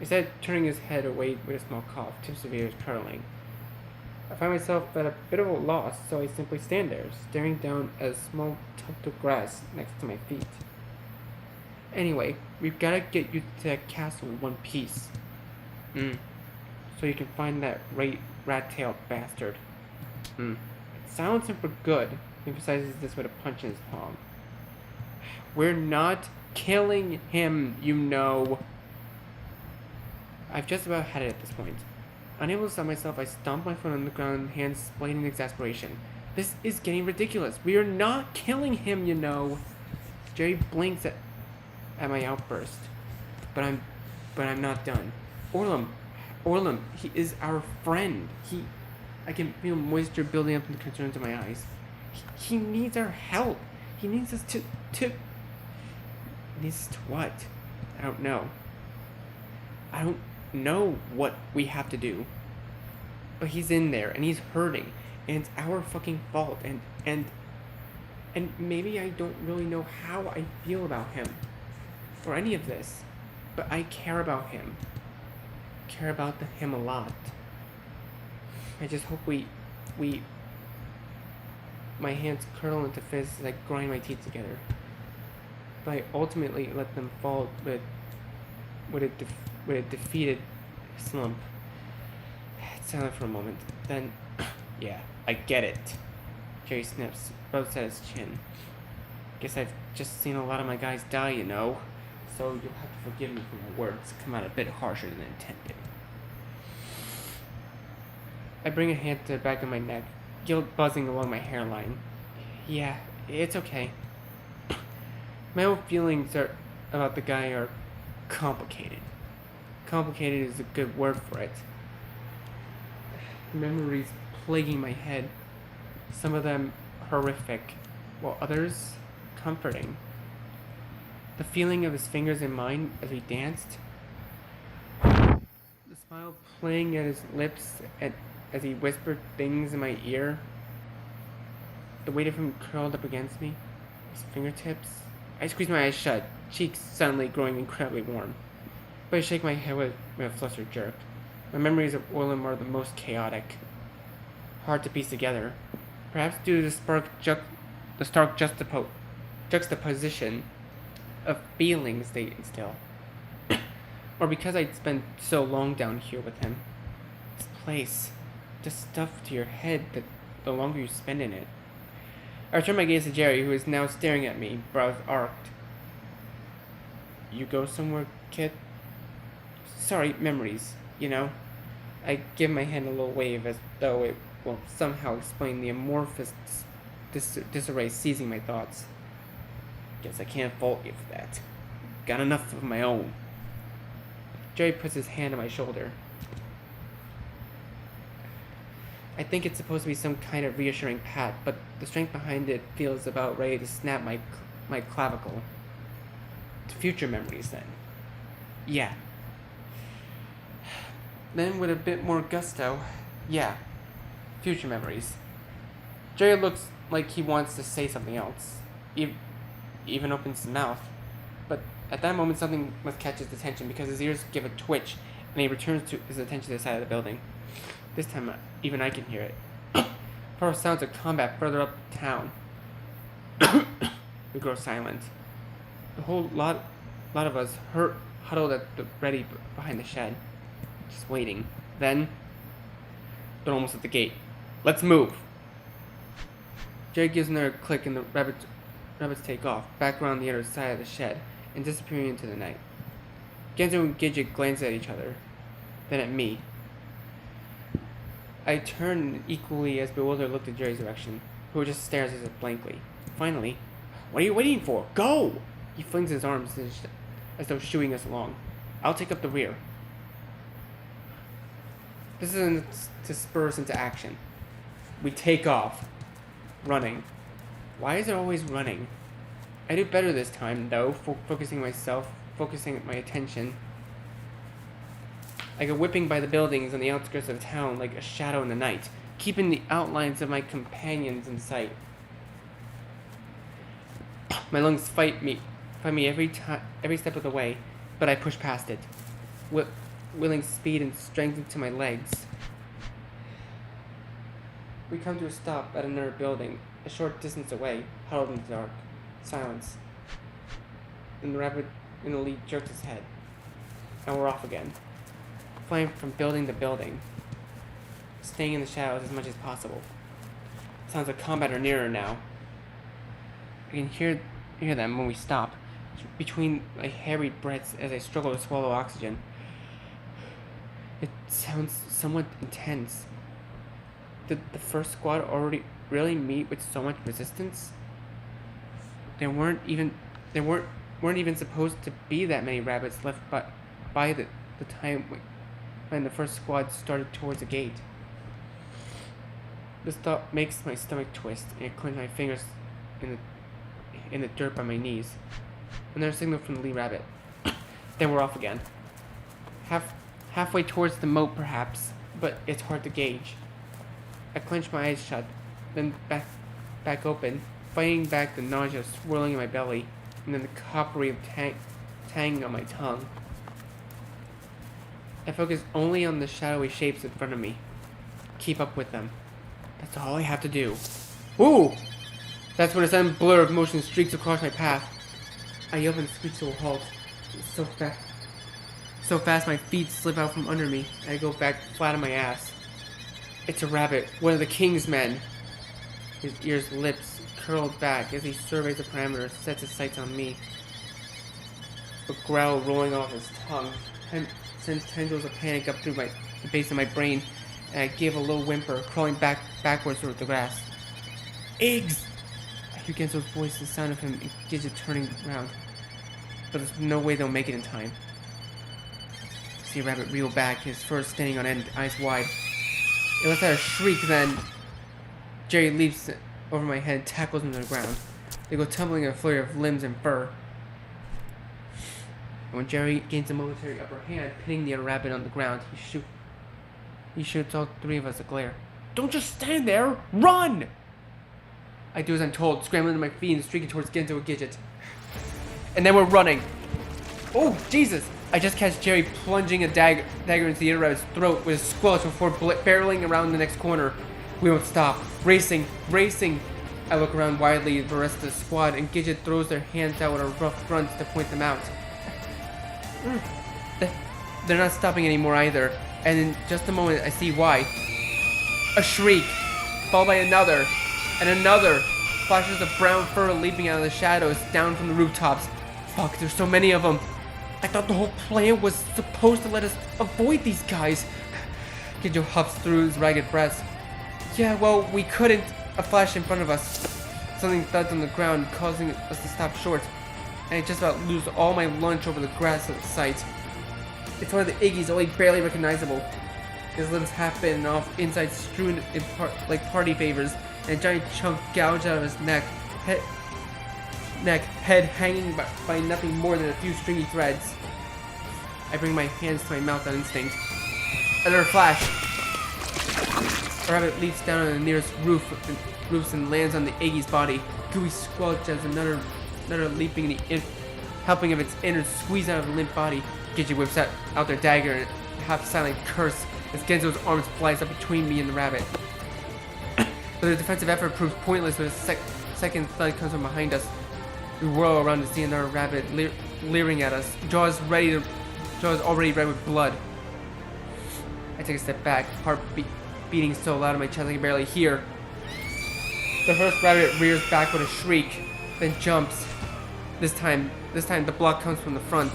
[SPEAKER 1] Instead, turning his head away with a small cough, tips of ears curling. I find myself at a bit of a loss, so I simply stand there, staring down at a small tuft of grass next to my feet. "Anyway, we've gotta get you to that castle in one piece. So you can find that rat-tailed bastard." It sounds him for good. He emphasizes this with a punch in his palm. "We're not killing him, you know." I've just about had it at this point. Unable to stop myself, I stomp my foot on the ground, hands splaying in exasperation. This is getting ridiculous. We are not killing him, you know. Jerry blinks at my outburst, but I'm not done. Orlum, he is our friend. I can feel moisture building up in the concerns of my eyes. He needs our help. He needs us to needs us to what? I don't know. I don't know what we have to do. But he's in there and he's hurting, and it's our fucking fault, and maybe I don't really know how I feel about him or any of this, but I care about him. Care about him a lot. I just hope we my hands curl into fists as I grind my teeth together. But I ultimately let them fall with a defeated slump. It's silent for a moment. Then, "Yeah, I get it." Jerry snips, rubs at his chin. "Guess I've just seen a lot of my guys die, you know. So you'll have to forgive me for my words. Come out a bit harsher than intended." I bring a hand to the back of my neck, guilt buzzing along my hairline. "Yeah, it's okay." My own feelings about the guy are complicated. Complicated is a good word for it. Memories plaguing my head. Some of them horrific, while others comforting. The feeling of his fingers in mine as we danced. The smile playing at his lips as he whispered things in my ear. The weight of him curled up against me. His fingertips. I squeeze my eyes shut, cheeks suddenly growing incredibly warm. But I shake my head with a flustered jerk. My memories of Orlum are the most chaotic. Hard to piece together. Perhaps due to the stark juxtaposition of feelings they instill. Or because I'd spent so long down here with him. This place, just stuff to your head that the longer you spend in it. I return my gaze to Jerry, who is now staring at me, brows arched. "You go somewhere, kid?" "Sorry, memories, you know." I give my hand a little wave as though it will somehow explain the amorphous disarray seizing my thoughts. Guess I can't fault you for that. Got enough of my own. Jerry puts his hand on my shoulder. I think it's supposed to be some kind of reassuring pat, but the strength behind it feels about ready to snap my clavicle. To future memories, then. Yeah. Then, with a bit more gusto, yeah. Future memories. Jerry looks like he wants to say something else. Even opens his mouth. But at that moment, something must catch his attention because his ears give a twitch, and he returns his attention to the side of the building. This time, even I can hear it. Far sounds of combat further up town. We grow silent. The whole lot of us huddled at the ready behind the shed, just waiting. Then, they're almost at the gate. Let's move. Jerry gives another click and the rabbits take off, back around the other side of the shed, and disappearing into the night. Genzo and Gidget glance at each other, then at me. I turn and equally as bewildered looked at Jerry's direction, who just stares at us blankly. Finally, what are you waiting for? Go! He flings his arms as though shooing us along. I'll take up the rear. This isn't to spur us into action. We take off, running. Why is it always running? I do better this time, though, focusing my attention. I go whipping by the buildings on the outskirts of town like a shadow in the night, keeping the outlines of my companions in sight. My lungs fight me every step of the way, but I push past it, willing speed and strength into my legs. We come to a stop at another building, a short distance away, huddled in the dark silence. And the rabbit in the lead jerks his head, and we're off again, flying from building to building, staying in the shadows as much as possible. Sounds of combat are nearer now. I can hear them when we stop, between my harried breaths as I struggle to swallow oxygen. It sounds somewhat intense. Did the first squad already really meet with so much resistance? There weren't even supposed to be that many rabbits left by the time when the first squad started towards the gate. This thought makes my stomach twist, and I clench my fingers in the dirt by my knees. Another signal from the lead rabbit. Then we're off again. Halfway towards the moat, perhaps, but it's hard to gauge. I clench my eyes shut, then back open, fighting back the nausea swirling in my belly, and then the coppery tang on my tongue. I focus only on the shadowy shapes in front of me. Keep up with them. That's all I have to do. Ooh! That's when a sudden blur of motion streaks across my path. I yelp and screech to a halt. So fast my feet slip out from under me, and I go back flat on my ass. It's a rabbit, one of the king's men. His ears, lips curled back as he surveys the perimeter, sets his sights on me. A growl rolling off his tongue sends tendrils of panic up through the base of my brain, and I give a low whimper, crawling backwards through the grass. Eggs! I hear Genso's voice, the sound of him and Gidget turning around, but there's no way they'll make it in time. I see a rabbit reel back, his fur standing on end, eyes wide. It lets out a shriek, then Jerry leaps over my head and tackles him to the ground. They go tumbling in a flurry of limbs and fur. And when Jerry gains a momentary upper hand, pinning the other rabbit on the ground, he shoots all three of us a glare. Don't just stand there! Run! I do as I'm told, scrambling to my feet and streaking towards Genzo and Gidget. And then we're running. Oh, Jesus! I just catch Jerry plunging a dagger into the other rabbit's throat with a squelch before barreling around the next corner. We don't stop. Racing. I look around widely at the rest of the squad, and Gidget throws their hands out with a rough grunt to point them out. They're not stopping anymore either, and in just a moment I see why. A shriek, followed by another, and another. Flashes of brown fur leaping out of the shadows down from the rooftops. Fuck, there's so many of them. I thought the whole plan was supposed to let us avoid these guys. Gidget huffs through his ragged breath. Yeah, well, we couldn't. A flash in front of us. Something thuds on the ground, causing us to stop short. And I just about lose all my lunch over the grass at the sight. It's one of the Iggy's, only barely recognizable. His limbs half bitten off, inside strewn in like party favors, and a giant chunk gouged out of his neck, head hanging by nothing more than a few stringy threads. I bring my hands to my mouth on instinct. Another flash. A rabbit leaps down on the nearest roofs and lands on the Iggy's body. Gooey squelch as another leaping in the helping of its innards squeeze out of the limp body. Gidget whips out their dagger and a half-silent curse as Genzo's arms flies up between me and the rabbit. But the defensive effort proves pointless when a second thud comes from behind us. We whirl around to see another rabbit leering at us, jaws already red with blood. I take a step back, heart beating so loud in my chest I can barely hear. The first rabbit rears back with a shriek, then jumps. This time the block comes from the front.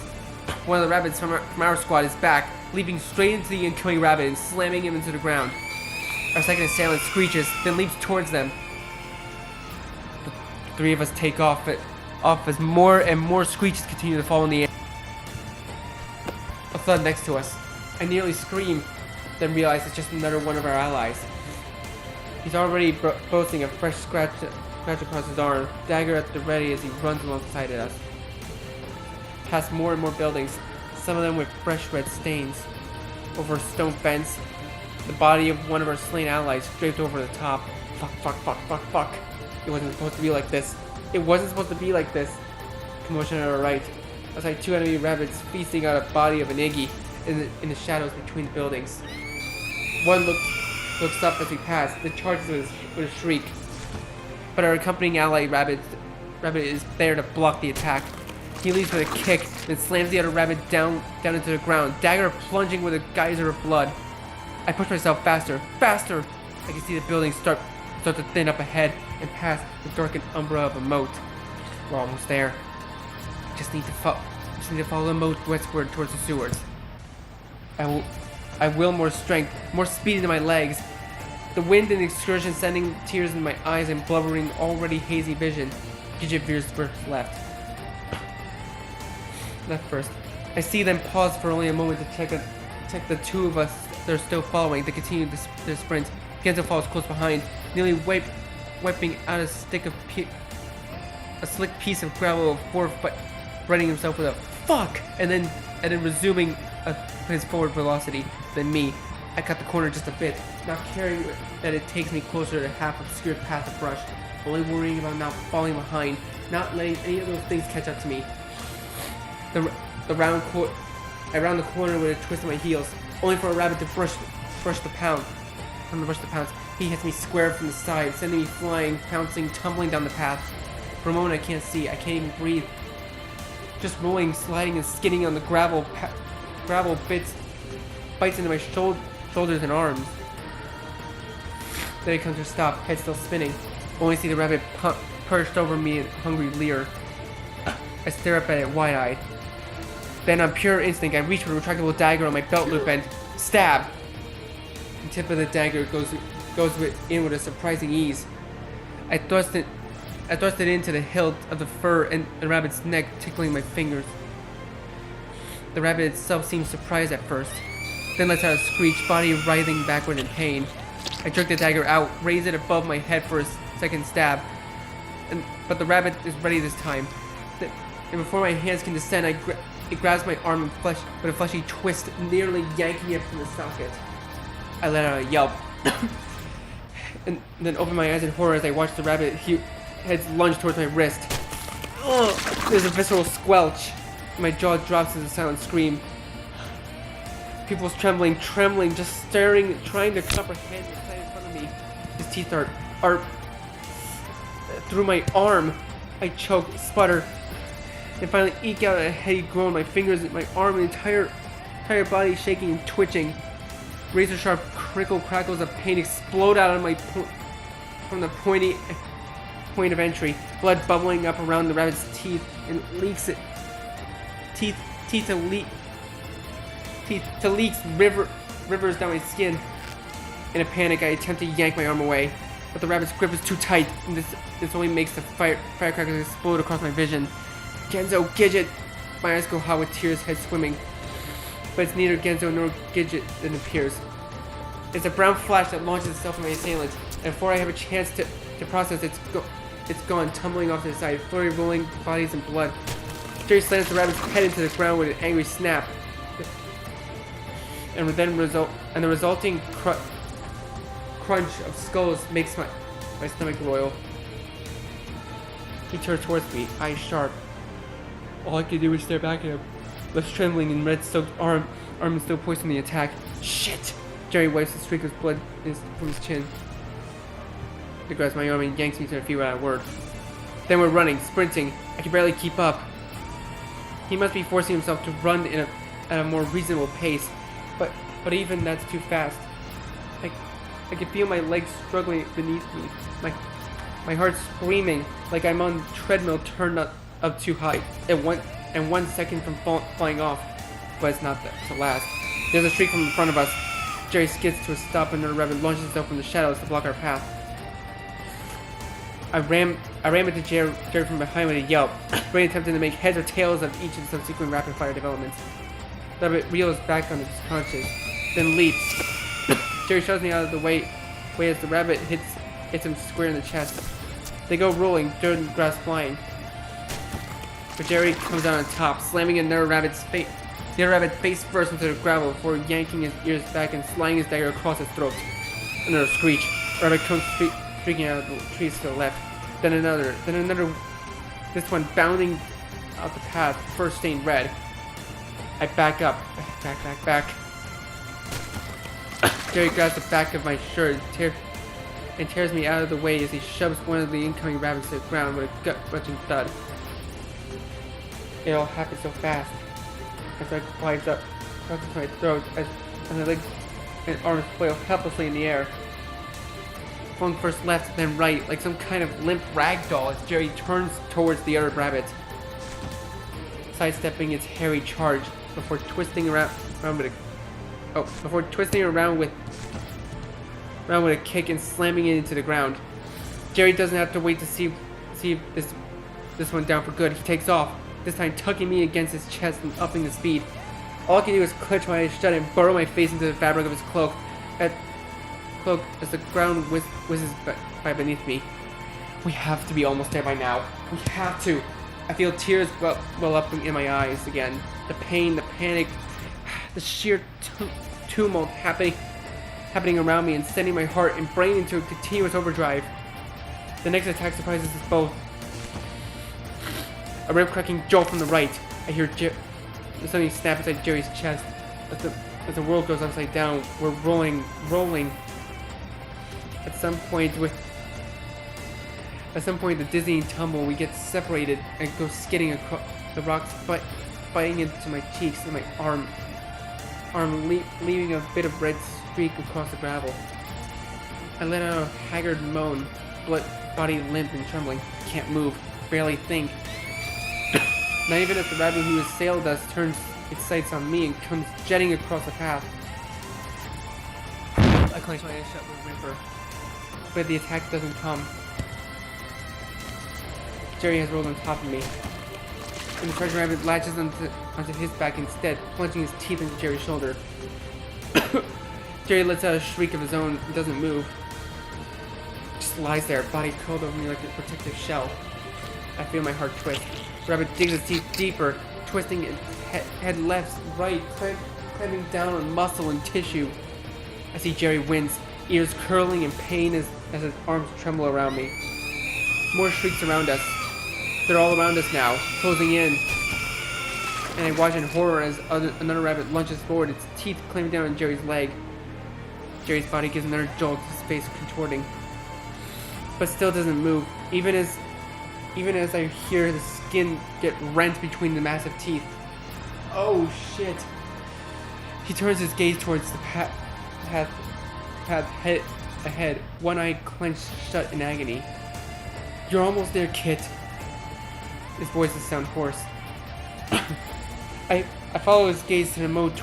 [SPEAKER 1] One of the rabbits from our squad is back, leaping straight into the incoming rabbit and slamming him into the ground. Our second assailant screeches, then leaps towards them. The three of us take off as more and more screeches continue to fall in the air. A thud next to us. I nearly scream, then realize it's just another one of our allies. He's already boasting a fresh scratch across his arm, dagger at the ready as he runs alongside us. Past more and more buildings, some of them with fresh red stains. Over a stone fence, the body of one of our slain allies draped over the top. Fuck. It wasn't supposed to be like this. Commotion on our right. Outside, two enemy rabbits feasting on a body of an Iggy in the shadows between the buildings. One looks up as we pass, then charges with a shriek. But our accompanying ally rabbit is there to block the attack. He leads with a kick, then slams the other rabbit down into the ground, dagger plunging with a geyser of blood. I push myself faster. I can see the buildings start to thin up ahead and past the darkened umbra of a moat. We're almost there. Just need to follow the moat westward towards the sewers. I will more strength, more speed into my legs. The wind and excursion sending tears in my eyes and blubbering already hazy vision. Gidget veers left first. I see them pause for only a moment to check the two of us that are still following. They continue their sprint. Genzo follows close behind, nearly wiping out a slick piece of gravel before running himself with a fuck, and then resuming his forward velocity than me. I cut the corner just a bit, not caring that it takes me closer to half obscured path of brush, only worrying about not falling behind, not letting any of those things catch up to me. I round the corner with a twist of my heels, only for a rabbit to brush the pounce. He hits me square from the side, sending me flying, pouncing, tumbling down the path. For a moment I can't see, I can't even breathe. Just rolling, sliding, and skidding on the gravel bites into my shoulders and arms. Then it comes to a stop, head still spinning. Only see the rabbit perched over me in hungry leer. I stare up at it wide-eyed. Then on pure instinct, I reach for a retractable dagger on my belt loop and stab. The tip of the dagger goes in with a surprising ease. I thrust it into the hilt of the fur and the rabbit's neck, tickling my fingers. The rabbit itself seems surprised at first, then lets out a screech, body writhing backward in pain. I jerk the dagger out, raise it above my head for a second stab, but the rabbit is ready this time. And before my hands can descend, it grabs my arm and flesh with a fleshy twist, nearly yanking it from the socket. I let out a yelp, and then open my eyes in horror as I watch the rabbit heads lunge towards my wrist. Ugh! There's a visceral squelch. My jaw drops as a silent scream. Pupils trembling, just staring, trying to comprehend the sight in front of me. His teeth are through my arm. I choke, sputter, and finally eke out a heady groan. My fingers, my arm, and entire body shaking and twitching. Razor sharp crackles of pain explode out of from the point of entry. Blood bubbling up around the rabbit's teeth and leaks rivers down my skin. In a panic, I attempt to yank my arm away, but the rabbit's grip is too tight, and this only makes the firecrackers explode across my vision. Genzo, Gidget! My eyes go hot with tears, head swimming. But it's neither Genzo nor Gidget that appears. It's a brown flash that launches itself at my assailant, and before I have a chance to process, it's gone, tumbling off to the side, flurry of rolling bodies and blood. Jerry slams the rabbit's head into the ground with an angry snap, and the resulting crunch of skulls makes my stomach roil. He turns towards me, eyes sharp. All I could do was stare back at him, lips trembling and red-soaked arm still poised on the attack. Shit! Jerry wipes the streak of blood from his chin. grabs my arm and yanks me to my feet without a word. Then we're running, sprinting. I can barely keep up. He must be forcing himself to run at a more reasonable pace, but even that's too fast. I can feel my legs struggling beneath me. My heart screaming like I'm on a treadmill turned up too high. And 1 second from flying off, but it's not to last. There's a shriek from in front of us. Jerry skids to a stop and another rabbit launches itself from the shadows to block our path. I ram into Jerry from behind with a yelp, brain attempting to make heads or tails of each of the subsequent rapid-fire developments. The rabbit reels back on its conscious, then leaps. Jerry shoves me out of the way as the rabbit hits him square in the chest. They go rolling, dirt and grass flying. But Jerry comes out on top, slamming another rabbit's face. The other rabbit face first into the gravel before yanking his ears back and sliding his dagger across his throat. Another screech. A rabbit comes streaking out of the trees to the left. Then another. This one bounding out the path, first stained red. I back up. Back. Jerry grabs the back of my shirt and tears me out of the way as he shoves one of the incoming rabbits to the ground with a gut-wrenching thud. It all happened so fast. As I glides up, crosses my throat as my legs and arms flail helplessly in the air. Flung first left, then right, like some kind of limp rag doll as Jerry turns towards the other rabbit, sidestepping its hairy charge before twisting around with a kick and slamming it into the ground. Jerry doesn't have to wait to see this one down for good. He takes off, this time tucking me against his chest and upping the speed. All I can do is clench my eyes shut and burrow my face into the fabric of his cloak as the ground whizzes by beneath me. We have to be almost there by now. We have to. I feel tears well up in my eyes again. The pain, the panic, the sheer tumult happening around me and sending my heart and brain into a continuous overdrive. The next attack surprises us both. A rib-cracking jolt from the right. I hear something snap inside Jerry's chest. As the world goes upside down, we're rolling. At some point, the dizzying tumble, we get separated and go skidding across the rocks, biting into my cheeks and my arm leaving a bit of red streak across the gravel. I let out a haggard moan, body limp and trembling. Can't move, barely think. Not even if the rabbit who assailed us turns its sights on me and comes jetting across the path. I clench my eyes shut with a whimper, but the attack doesn't come. Jerry has rolled on top of me, and the treasure rabbit latches onto his back instead, plunging his teeth into Jerry's shoulder. Jerry lets out a shriek of his own and doesn't move. Just lies there, body curled over me like a protective shell. I feel my heart twist. The rabbit digs its teeth deeper, twisting its head left, right, climbing down on muscle and tissue. I see Jerry wince, ears curling in pain as his arms tremble around me. More shrieks around us. They're all around us now, closing in. And I watch in horror as another rabbit lunges forward, its teeth clamping down on Jerry's leg. Jerry's body gives another jolt, his face contorting, but still doesn't move, even as I hear the skin get rent between the massive teeth. Oh shit! He turns his gaze towards the path ahead, one eye clenched shut in agony. You're almost there, Kit. His voices sound hoarse. I follow his gaze to the moat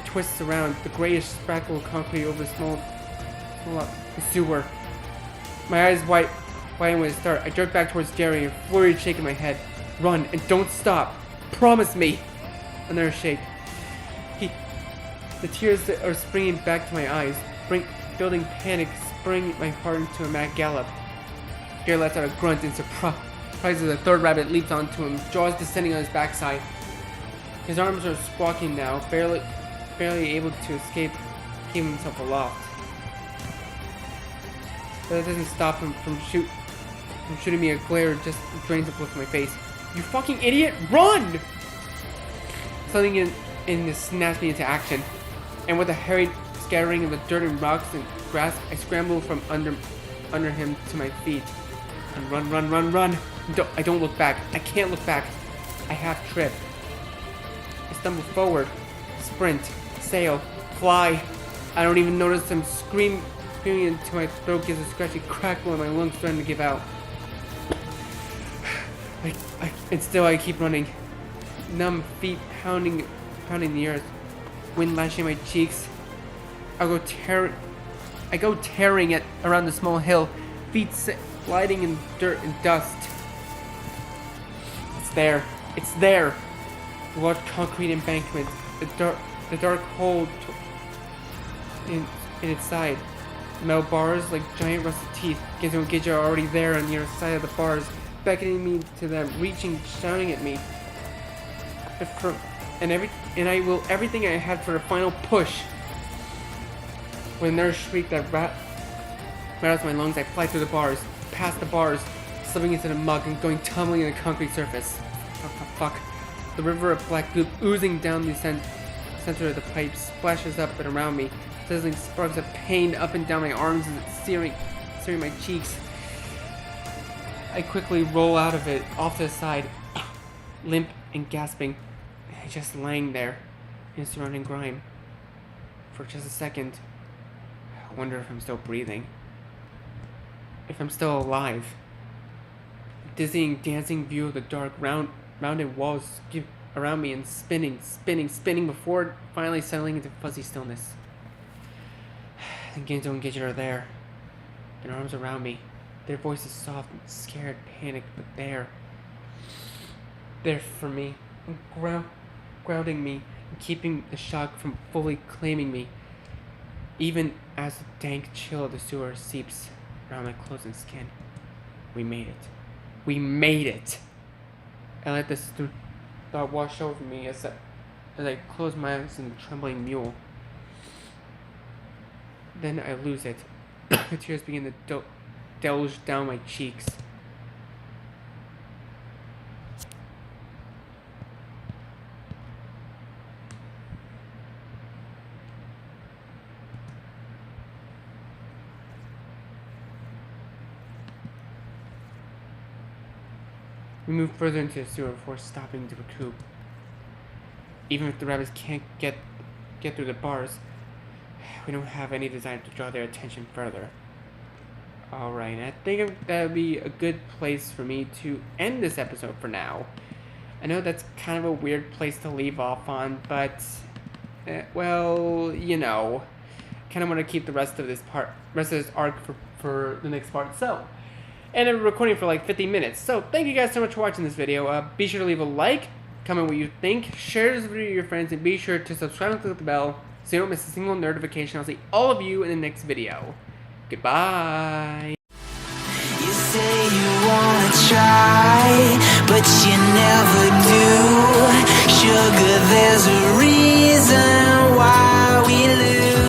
[SPEAKER 1] twists around, the grayish spackle of concrete over the small sewer. My eyes widen with a start. I jerk back towards Jerry and flurried shaking my head. Run and don't stop. Promise me. Another shake. The tears that are springing back to my eyes, building panic, spring my heart into a mad gallop. Jerry lets out a grunt in surprise as the third rabbit leaps onto him, jaws descending on his backside. His arms are squawking now, barely able to escape, keeping himself aloft. But that doesn't stop him from shooting me a glare just drains the blood from my face. You fucking idiot! Run! Something in this snaps me into action, and with a hurried scattering the dirt and rocks and grass, I scramble from under him to my feet. And run. I don't look back. I can't look back. I half trip. I stumble forward. Sprint. Sail. Fly. I don't even notice them screaming until my throat gives a scratchy crackle and my lungs starting to give out. And still I keep running. Numb feet pounding the earth. Wind lashing my cheeks. I go tearing around the small hill. Feet sliding in dirt and dust. It's there. The large concrete embankment. The dark hole in its side. The metal bars like giant rusted teeth. Genzo and Gidja are already there on the other side of the bars, beckoning me to them, reaching, shouting at me. And I will everything I had for the final push. When there's a shriek that rattles my lungs, I fly through the bars, past the bars, slipping into the mud and going tumbling in the concrete surface. Fuck. The river of black goop oozing down the center of the pipe splashes up and around me, sizzling sparks of pain up and down my arms as it's searing my cheeks. I quickly roll out of it, off to the side, limp and gasping, just laying there in surrounding grime. For just a second, I wonder if I'm still breathing. If I'm still alive. A dizzying, dancing view of the dark, rounded walls give around me and spinning before finally settling into fuzzy stillness. And Genzo and Gidja are there, their arms around me, their voices soft and scared, panicked, but there for me, and grounding me, and keeping the shock from fully claiming me, even as the dank chill of the sewer seeps around my clothes and skin. We made it. I let this thought wash over me as I close my eyes in a trembling mule. Then I lose it. The tears begin to deluge down my cheeks. We move further into the sewer before stopping to recoup. Even if the rabbits can't get through the bars, we don't have any desire to draw their attention further. Alright, I think that would be a good place for me to end this episode for now. I know that's kind of a weird place to leave off on, but, well, you know, kind of want to keep the rest of this arc for the next part. So, and I'm recording for like 50 minutes. So, thank you guys so much for watching this video. Be sure to leave a like, comment what you think, share this video with your friends, and be sure to subscribe and click the bell so you don't miss a single notification. I'll see all of you in the next video. Goodbye.
[SPEAKER 2] You say you wanna try,